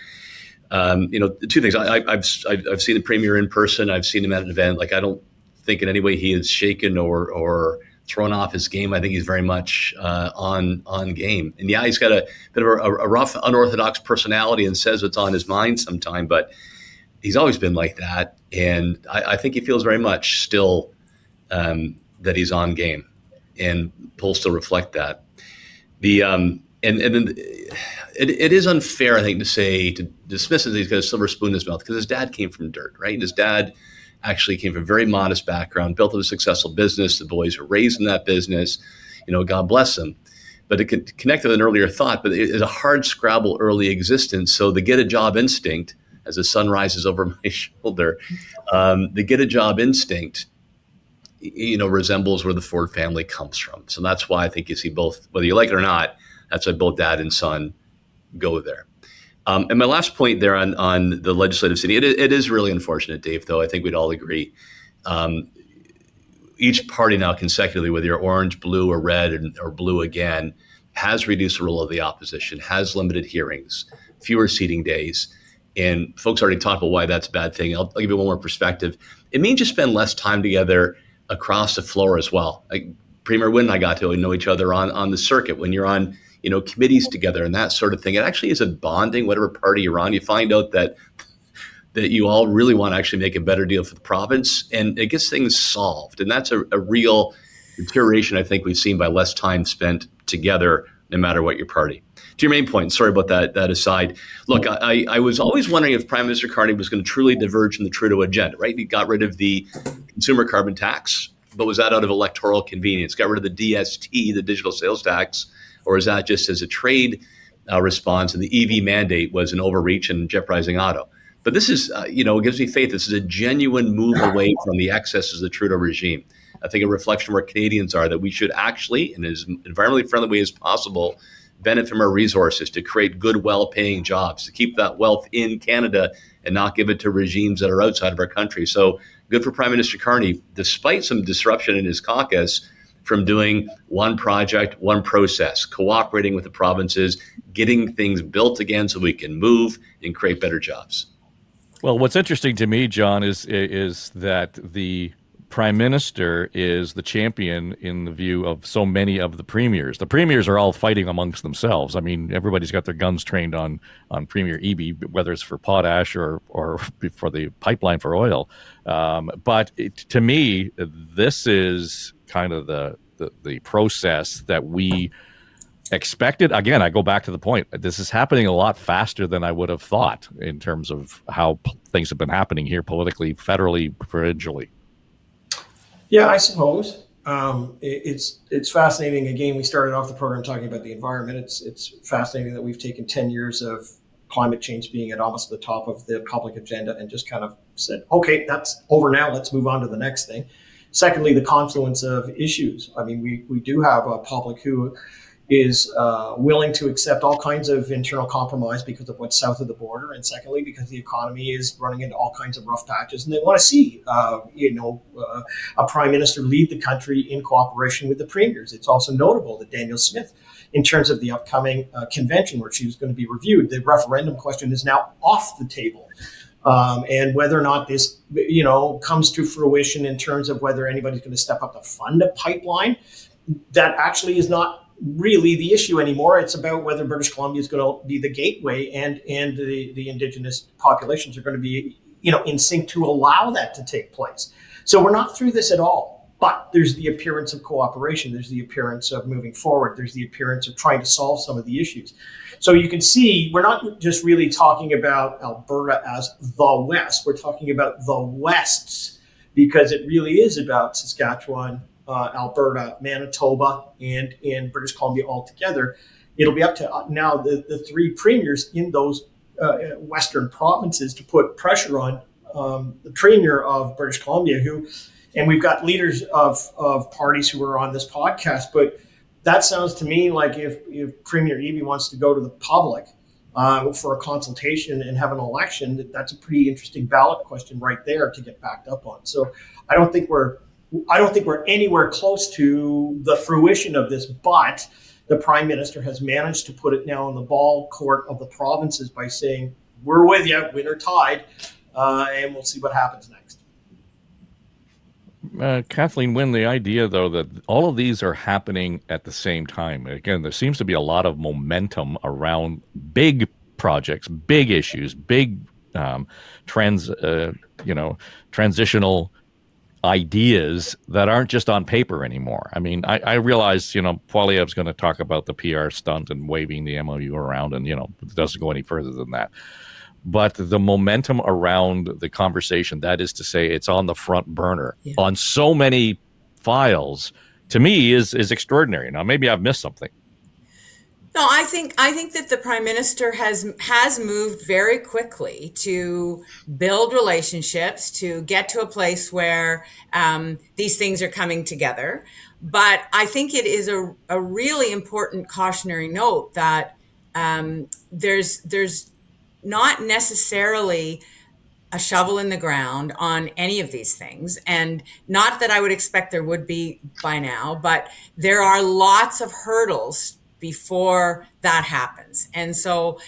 two things. I've seen the Premier in person. I've seen him at an event. Like, I don't think in any way he is shaken or thrown off his game. I think he's very much on game. And yeah, he's got a bit of a rough, unorthodox personality and says what's on his mind sometime, but he's always been like that. And I think he feels very much still that he's on game, and polls still reflect that. And then it is unfair, I think, to dismiss it that he's got a silver spoon in his mouth, because his dad came from dirt, right? And his dad actually came from a very modest background, built up a successful business. The boys were raised in that business. God bless them. But it could connect with an earlier thought, but it's a hard scrabble early existence. So the get a job instinct, as the sun rises over my shoulder, the get a job instinct, resembles where the Ford family comes from. So that's why I think you see both, whether you like it or not, that's why both dad and son go there. And my last point there on the legislative city, it is really unfortunate, Dave, though. I think we'd all agree. Each party now consecutively, whether you're orange, blue, or red, or blue again, has reduced the role of the opposition, has limited hearings, fewer seating days. And folks already talked about why that's a bad thing. I'll give you one more perspective. It means you spend less time together across the floor as well. Like Premier Wynne and I got to know each other on the circuit when you're on committees together and that sort of thing. It actually is a bonding, whatever party you're on. You find out that you all really want to actually make a better deal for the province, and it gets things solved. And that's a real deterioration, I think, we've seen by less time spent together, no matter what your party. To your main point, sorry about that aside. Look, I was always wondering if Prime Minister Carney was going to truly diverge from the Trudeau agenda, right? He got rid of the consumer carbon tax, but was that out of electoral convenience? Got rid of the DST, the digital sales tax, or is that just as a trade response, and the EV mandate was an overreach and jeopardizing auto? But this is, it gives me faith. This is a genuine move away from the excesses of the Trudeau regime. I think a reflection of where Canadians are, that we should actually, in as environmentally friendly way as possible, benefit from our resources to create good, well-paying jobs, to keep that wealth in Canada and not give it to regimes that are outside of our country. So good for Prime Minister Carney, despite some disruption in his caucus, from doing one project, one process, cooperating with the provinces, getting things built again so we can move and create better jobs. Well, what's interesting to me, John, is that the Prime Minister is the champion in the view of so many of the premiers. The premiers are all fighting amongst themselves. I mean, everybody's got their guns trained on Premier Eby, whether it's for potash or for the pipeline for oil. But to me, this is kind of the process that we expected. Again, I go back to the point. This is happening a lot faster than I would have thought in terms of how things have been happening here politically, federally, provincially. Yeah, I suppose. It's fascinating. Again, we started off the program talking about the environment. It's fascinating that we've taken 10 years of climate change being at almost the top of the public agenda and just kind of said, okay, that's over now. Let's move on to the next thing. Secondly, the confluence of issues. I mean, we do have a public who is willing to accept all kinds of internal compromise because of what's south of the border, and secondly, because the economy is running into all kinds of rough patches, and they want to see, a prime minister lead the country in cooperation with the premiers. It's also notable that Danielle Smith, in terms of the upcoming convention where she was going to be reviewed, the referendum question is now off the table. And whether or not this, comes to fruition in terms of whether anybody's going to step up to fund a pipeline, that actually is not really the issue anymore. It's about whether British Columbia is going to be the gateway, and the Indigenous populations are going to be, in sync to allow that to take place. So we're not through this at all. But there's the appearance of cooperation. There's the appearance of moving forward. There's the appearance of trying to solve some of the issues. So you can see we're not just really talking about Alberta as the West. We're talking about the Wests, because it really is about Saskatchewan, Alberta, Manitoba, and British Columbia altogether. It'll be up to now the three premiers in those Western provinces to put pressure on the premier of British Columbia, and we've got leaders of parties who are on this podcast, but that sounds to me like if Premier Eby wants to go to the public for a consultation and have an election, that's a pretty interesting ballot question right there to get backed up on. So I don't think we're anywhere close to the fruition of this, but the Prime Minister has managed to put it now in the ball court of the provinces by saying, we're with you, win or tied, and we'll see what happens next. Kathleen, Wynne, the idea, though, that all of these are happening at the same time. Again, there seems to be a lot of momentum around big projects, big issues, big transitional ideas that aren't just on paper anymore. I mean, I realize, Poilievre's going to talk about the PR stunt and waving the MOU around, and, it doesn't go any further than that. But the momentum around the conversation, that is to say, it's on the front burner on so many files, to me is extraordinary. Now, maybe I've missed something. No, I think that the Prime Minister has moved very quickly to build relationships, to get to a place where these things are coming together. But I think it is a really important cautionary note that there's not necessarily a shovel in the ground on any of these things. And not that I would expect there would be by now, but there are lots of hurdles before that happens. And so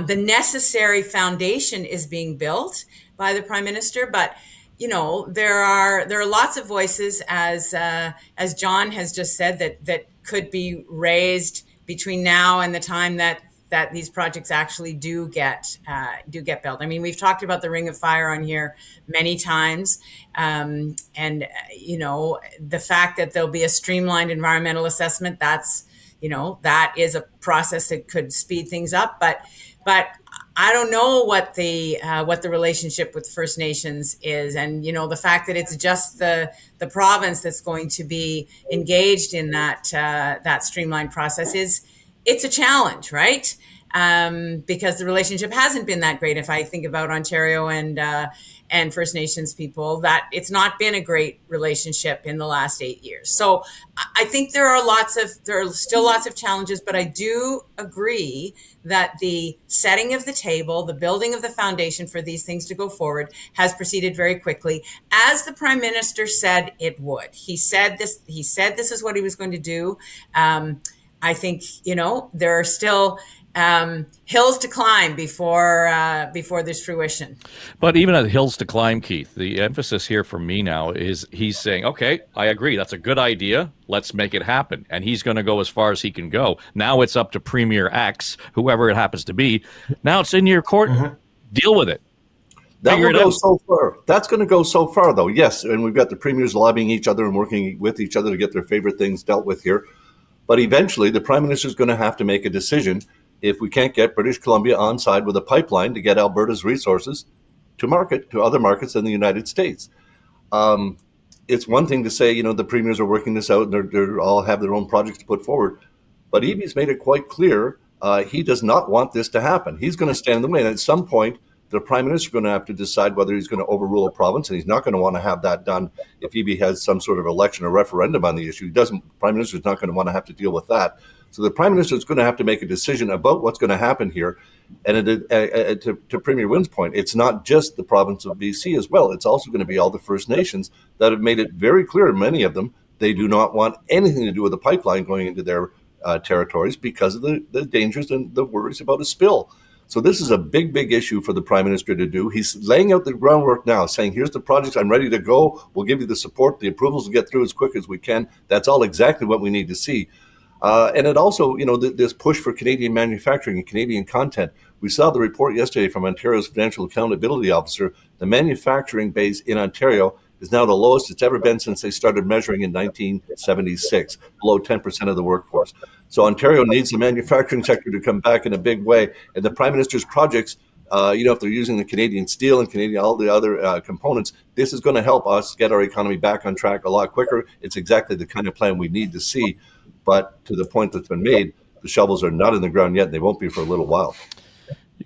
the necessary foundation is being built by the Prime Minister, but there are lots of voices, as John has just said, that could be raised between now and the time that these projects actually do get built. I mean, we've talked about the Ring of Fire on here many times, and the fact that there'll be a streamlined environmental assessment. That is a process that could speed things up. But I don't know what the relationship with First Nations is, and the fact that it's just the province that's going to be engaged in that streamlined process it's a challenge, right? Because the relationship hasn't been that great. If I think about Ontario and First Nations people, that it's not been a great relationship in the last 8 years. So I think there are still lots of challenges, but I do agree that the setting of the table, the building of the foundation for these things to go forward has proceeded very quickly, as the Prime Minister said it would. He said this is what he was going to do. I think, there are still hills to climb before there's fruition. But even at hills to climb, Keith, the emphasis here for me now is he's saying, okay, I agree. That's a good idea. Let's make it happen. And he's going to go as far as he can go. Now it's up to Premier X, whoever it happens to be. Now it's in your court. Mm-hmm. Deal with it. That will go so far. That's going to go so far, though. Yes, and we've got the premiers lobbying each other and working with each other to get their favorite things dealt with here. But eventually, the Prime Minister is going to have to make a decision if we can't get British Columbia on side with a pipeline to get Alberta's resources to market to other markets in the United States. it's one thing to say, the premiers are working this out and they're all have their own projects to put forward. But Eby's made it quite clear he does not want this to happen. He's going to stand in the way. And at some point, the prime minister is going to have to decide whether he's going to overrule a province, and he's not going to want to have that done if Eby has some sort of election or referendum on the issue. Prime minister is not going to want to have to deal with that. So the prime minister is going to have to make a decision about what's going to happen here. And to Premier Wynne's point, it's not just the province of BC as well. It's also going to be all the First Nations that have made it very clear, many of them, they do not want anything to do with the pipeline going into their territories because of the dangers and the worries about a spill. So this is a big, big issue for the prime minister to do. He's laying out the groundwork now, saying, here's the projects, I'm ready to go. We'll give you the support. The approvals will get through as quick as we can. That's all exactly what we need to see. And it also, this push for Canadian manufacturing and Canadian content. We saw the report yesterday from Ontario's Financial Accountability Officer. The manufacturing base in Ontario is now the lowest it's ever been since they started measuring in 1976, below 10% of the workforce. So Ontario needs the manufacturing sector to come back in a big way. And the Prime Minister's projects, if they're using the Canadian steel and all the other components, this is going to help us get our economy back on track a lot quicker. It's exactly the kind of plan we need to see. But to the point that's been made, the shovels are not in the ground yet. And they won't be for a little while.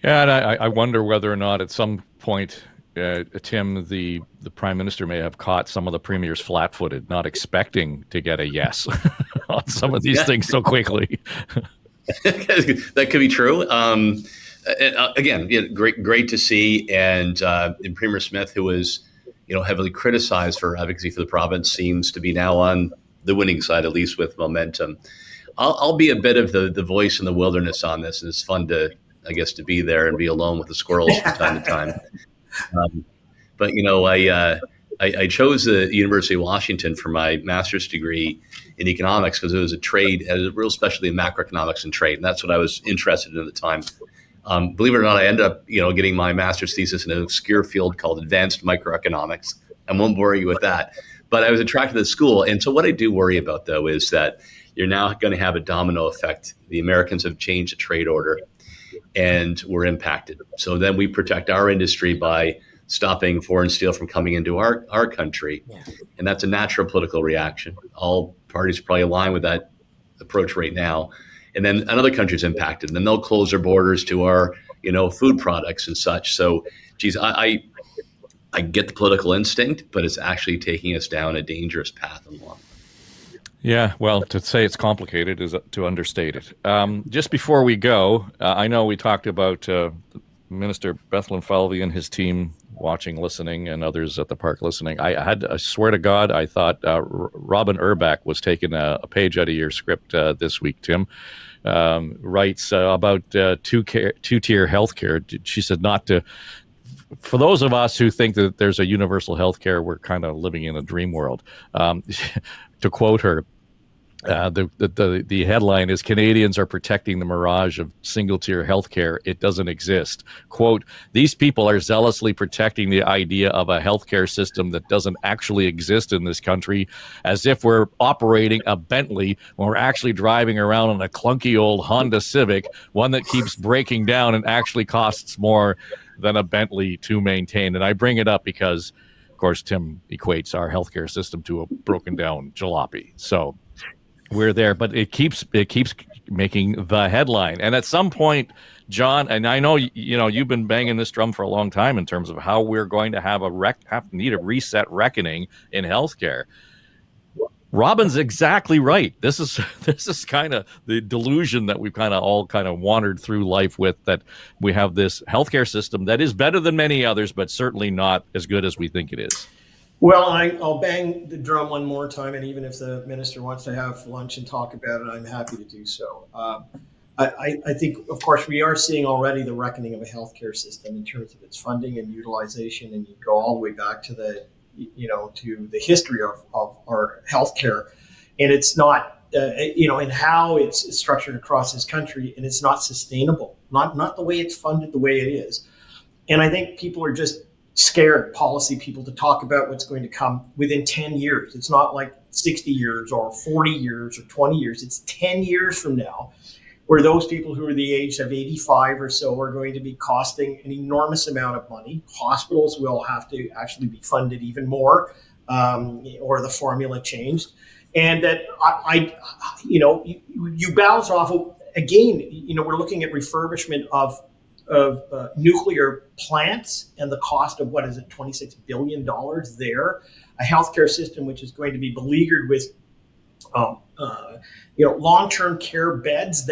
Yeah, and I wonder whether or not at some point, Tim, the Prime Minister may have caught some of the premiers flat-footed, not expecting to get a yes on some of these things so quickly. That could be true. Again, great to see. And Premier Smith, who was heavily criticized for advocacy for the province, seems to be now on the winning side, at least with momentum. I'll be a bit of the voice in the wilderness on this, and it's fun to be there and be alone with the squirrels from time to time. But I chose the University of Washington for my master's degree in economics because it was a real specialty in macroeconomics and trade, and that's what I was interested in at the time. Believe it or not, I ended up getting my master's thesis in an obscure field called advanced microeconomics. I won't bore you with that, but I was attracted to the school. And so what I do worry about, though, is that you're now going to have a domino effect. The Americans have changed the trade order, and we're impacted. So then we protect our industry by stopping foreign steel from coming into our country. Yeah. And that's a natural political reaction. All parties probably align with that approach right now. And then another country's impacted, and then they'll close their borders to our, food products and such. So, geez, I get the political instinct, but it's actually taking us down a dangerous path in the long run. Yeah, well, to say it's complicated is to understate it. Just before we go, I know we talked about Minister Bethlen Falvey and his team watching, listening, and others at the park listening. I swear to God, I thought Robin Urbach was taking a page out of your script this week, Tim. Writes about two-tier healthcare. She said not to. For those of us who think that there's a universal healthcare, we're kind of living in a dream world. To quote her, the headline is "Canadians are protecting the mirage of single-tier healthcare. It doesn't exist." Quote, "These people are zealously protecting the idea of a healthcare system that doesn't actually exist in this country, as if we're operating a Bentley when we're actually driving around in a clunky old Honda Civic, one that keeps breaking down and actually costs more than a Bentley to maintain." And I bring it up because, of course, Tim equates our healthcare system to a broken down jalopy. So we're there, but it keeps making the headline. And at some point, John, and I know you've been banging this drum for a long time in terms of how we're going to have need a reset reckoning in healthcare. Robin's exactly right. This is kind of the delusion that we've kind of all wandered through life with, that we have this healthcare system that is better than many others, but certainly not as good as we think it is. Well, I'll bang the drum one more time, and even if the minister wants to have lunch and talk about it, I'm happy to do so. I think, of course, we are seeing already the reckoning of a healthcare system in terms of its funding and utilization, and you go all the way back to the history of our healthcare, and it's not, and how it's structured across this country, and it's not sustainable, not the way it's funded, the way it is. And I think people are just scared, policy people, to talk about what's going to come within 10 years. It's not like 60 years or 40 years or 20 years. It's 10 years from now, where those people who are the age of 85 or so are going to be costing an enormous amount of money. Hospitals will have to actually be funded even more. or the formula changed, and that you balance off again. We're looking at refurbishment of nuclear plants and the cost of what is it, $26 billion there, a healthcare system which is going to be beleaguered with long-term care beds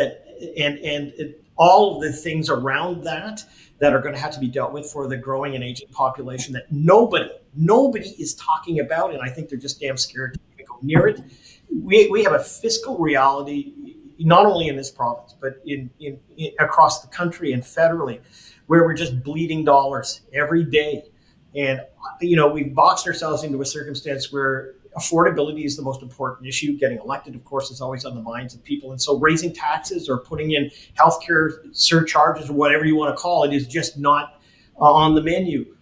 and all of the things around that are going to have to be dealt with for the growing and aging population that nobody is talking about, and I think they're just damn scared to go near it. We have a fiscal reality, not only in this province, but in across the country and federally, where we're just bleeding dollars every day. And, we've boxed ourselves into a circumstance where affordability is the most important issue. Getting elected, of course, is always on the minds of people. And so raising taxes or putting in healthcare surcharges or whatever you want to call it is just not on the menu.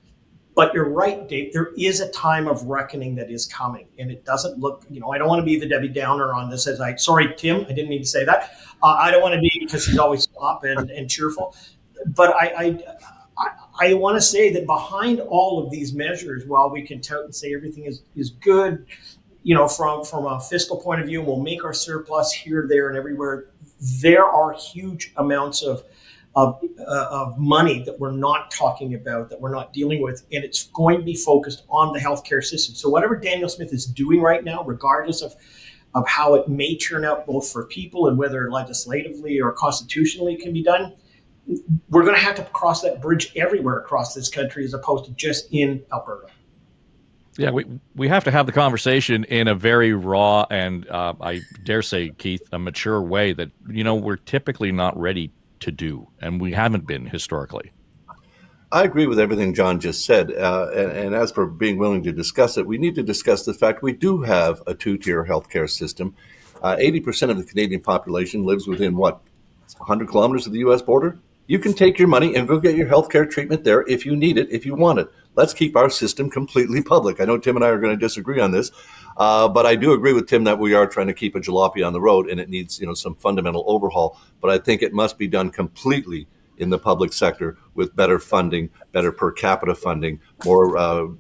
But you're right, Dave. There is a time of reckoning that is coming, and it doesn't look. I don't want to be the Debbie Downer on this. Sorry, Tim, I didn't mean to say that. I don't want to be, because he's always up and cheerful. But I want to say that behind all of these measures, while we can tout and say everything is good, from a fiscal point of view, and we'll make our surplus here, there, and everywhere, there are huge amounts of money that we're not talking about, that we're not dealing with, and it's going to be focused on the healthcare system. So whatever Danielle Smith is doing right now, regardless of how it may turn out both for people and whether legislatively or constitutionally it can be done, we're going to have to cross that bridge everywhere across this country, as opposed to just in Alberta. Yeah, we have to have the conversation in a very raw and I dare say, Keith, a mature way that, we're typically not ready to do, and we haven't been historically. I agree with everything John just said. And as for being willing to discuss it, we need to discuss the fact we do have a two-tier healthcare system. 80% of the Canadian population lives within 100 kilometers of the U.S. border? You can take your money and go get your healthcare treatment there if you need it, if you want it. Let's keep our system completely public. I know Tim and I are going to disagree on this, but I do agree with Tim that we are trying to keep a jalopy on the road, and it needs, some fundamental overhaul. But I think it must be done completely in the public sector with better funding, better per capita funding, more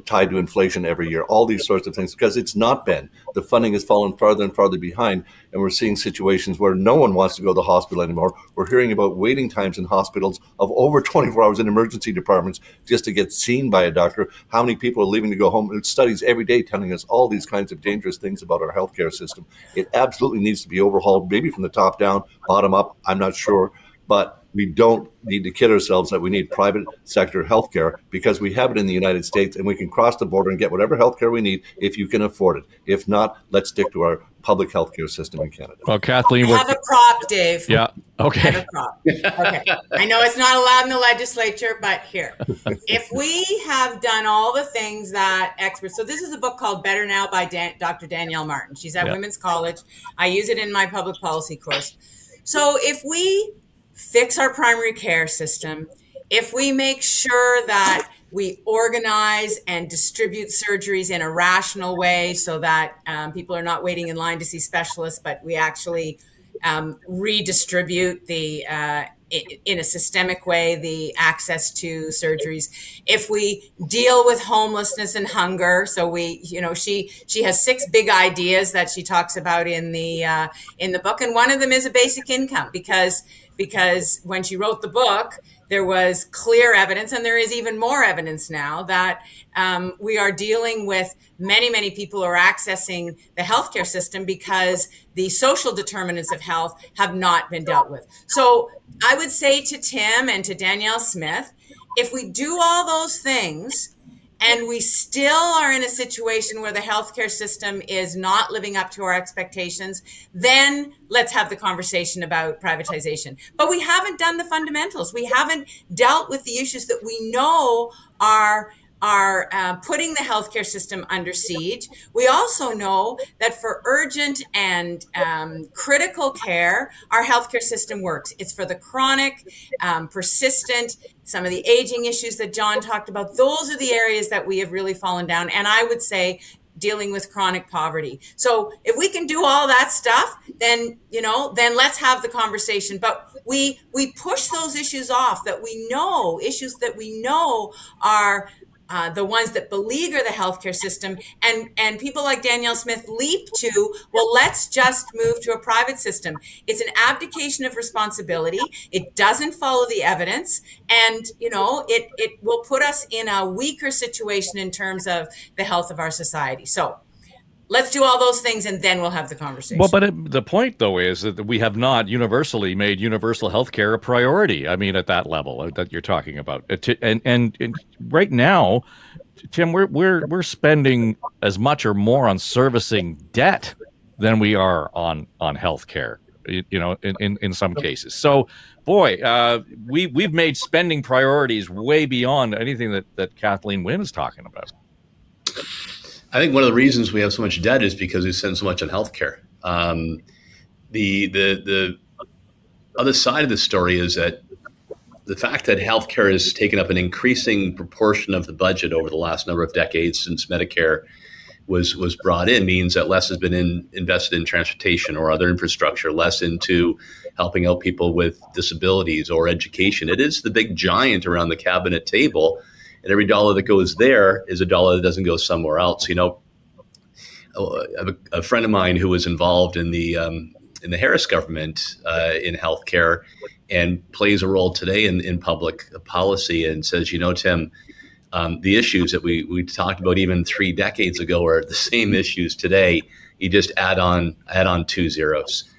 tied to inflation every year, all these sorts of things, because it's not been. The funding has fallen farther and farther behind, and we're seeing situations where no one wants to go to the hospital anymore. We're hearing about waiting times in hospitals of over 24 hours in emergency departments just to get seen by a doctor. How many people are leaving to go home? It's studies every day telling us all these kinds of dangerous things about our healthcare system. It absolutely needs to be overhauled, maybe from the top down, bottom up, I'm not sure, but we don't need to kid ourselves that we need private sector healthcare, because we have it in the United States, and we can cross the border and get whatever healthcare we need if you can afford it. If not, let's stick to our public healthcare system in Canada. Well, Kathleen, I have a prop, Dave. Yeah. Okay. I have a prop. Okay. I know it's not allowed in the legislature, but here, if we have done all the things that experts, so this is a book called Better Now by Dr. Danielle Martin. She's at Women's College. I use it in my public policy course. So if we fix our primary care system, if we make sure that we organize and distribute surgeries in a rational way so that people are not waiting in line to see specialists, but we actually redistribute in a systemic way the access to surgeries. If we deal with homelessness and hunger, so she has 6 big ideas that she talks about in the book, and one of them is a basic income, because when she wrote the book, there was clear evidence, and there is even more evidence now, that we are dealing with many people who are accessing the healthcare system because the social determinants of health have not been dealt with. So I would say to Tim and to Danielle Smith, if we do all those things and we still are in a situation where the healthcare system is not living up to our expectations, then let's have the conversation about privatization. But we haven't done the fundamentals. We haven't dealt with the issues that we know are putting the healthcare system under siege. We also know that for urgent and critical care, our healthcare system works. It's for the chronic, persistent, some of the aging issues that John talked about. Those are the areas that we have really fallen down. And I would say dealing with chronic poverty. So if we can do all that stuff, then let's have the conversation. But we push those issues off, issues that we know are the ones that beleaguer the healthcare system, and people like Danielle Smith leap to, well, let's just move to a private system. It's an abdication of responsibility. It doesn't follow the evidence, and it will put us in a weaker situation in terms of the health of our society. So let's do all those things, and then we'll have the conversation. Well, but the point, though, is that we have not universally made universal health care a priority. I mean, at that level that you're talking about. And right now, Tim, we're spending as much or more on servicing debt than we are on health care, in some cases. So, boy, we've made spending priorities way beyond anything that Kathleen Wynne is talking about. I think one of the reasons we have so much debt is because we spend so much on healthcare. The other side of the story is that the fact that healthcare has taken up an increasing proportion of the budget over the last number of decades since Medicare was brought in means that less has been invested in transportation or other infrastructure, less into helping out people with disabilities or education. It is the big giant around the cabinet table. And every dollar that goes there is a dollar that doesn't go somewhere else. I have a friend of mine who was involved in the Harris government in healthcare and plays a role today in public policy and says, Tim, the issues that we talked about even 3 decades ago are the same issues today. You just add on 2 zeros.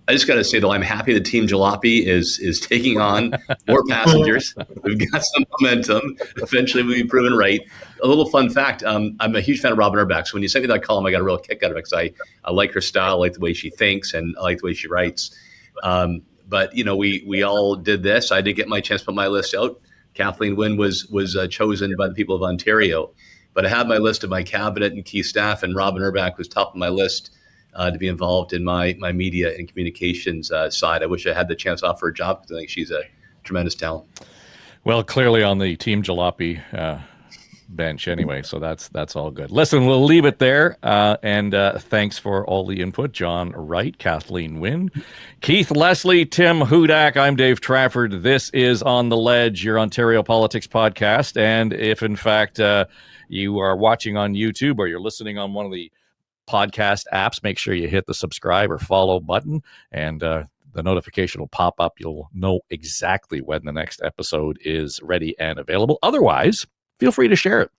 I just got to say, though, I'm happy that Team Jalopy is taking on more passengers. We've got some momentum. Eventually, we'll be proven right. A little fun fact, I'm a huge fan of Robin Urbach. So when you sent me that column, I got a real kick out of it because I like her style, I like the way she thinks, and I like the way she writes. But, we all did this. I did get my chance to put my list out. Kathleen Wynne was chosen by the people of Ontario. But I had my list of my cabinet and key staff, and Robin Urbach was top of my list to be involved in my media and communications side. I wish I had the chance to offer a job because I think she's a tremendous talent. Well, clearly on the Team Jalopy bench anyway, so that's all good. Listen, we'll leave it there, and thanks for all the input, John Wright, Kathleen Wynne, Keith Leslie, Tim Hudak. I'm Dave Trafford. This is On the Ledge, your Ontario Politics podcast, and if in fact you are watching on YouTube or you're listening on one of the podcast apps, make sure you hit the subscribe or follow button, and the notification will pop up. You'll know exactly when the next episode is ready and available. Otherwise, feel free to share it.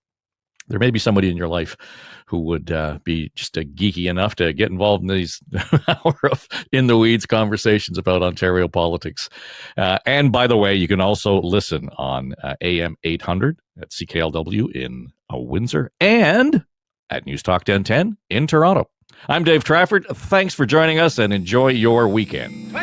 There may be somebody in your life who would be just geeky enough to get involved in these hour of in the weeds conversations about Ontario politics. And by the way, you can also listen on AM 800 at CKLW in Windsor and at News Talk 1010 in Toronto. I'm Dave Trafford. Thanks for joining us and enjoy your weekend.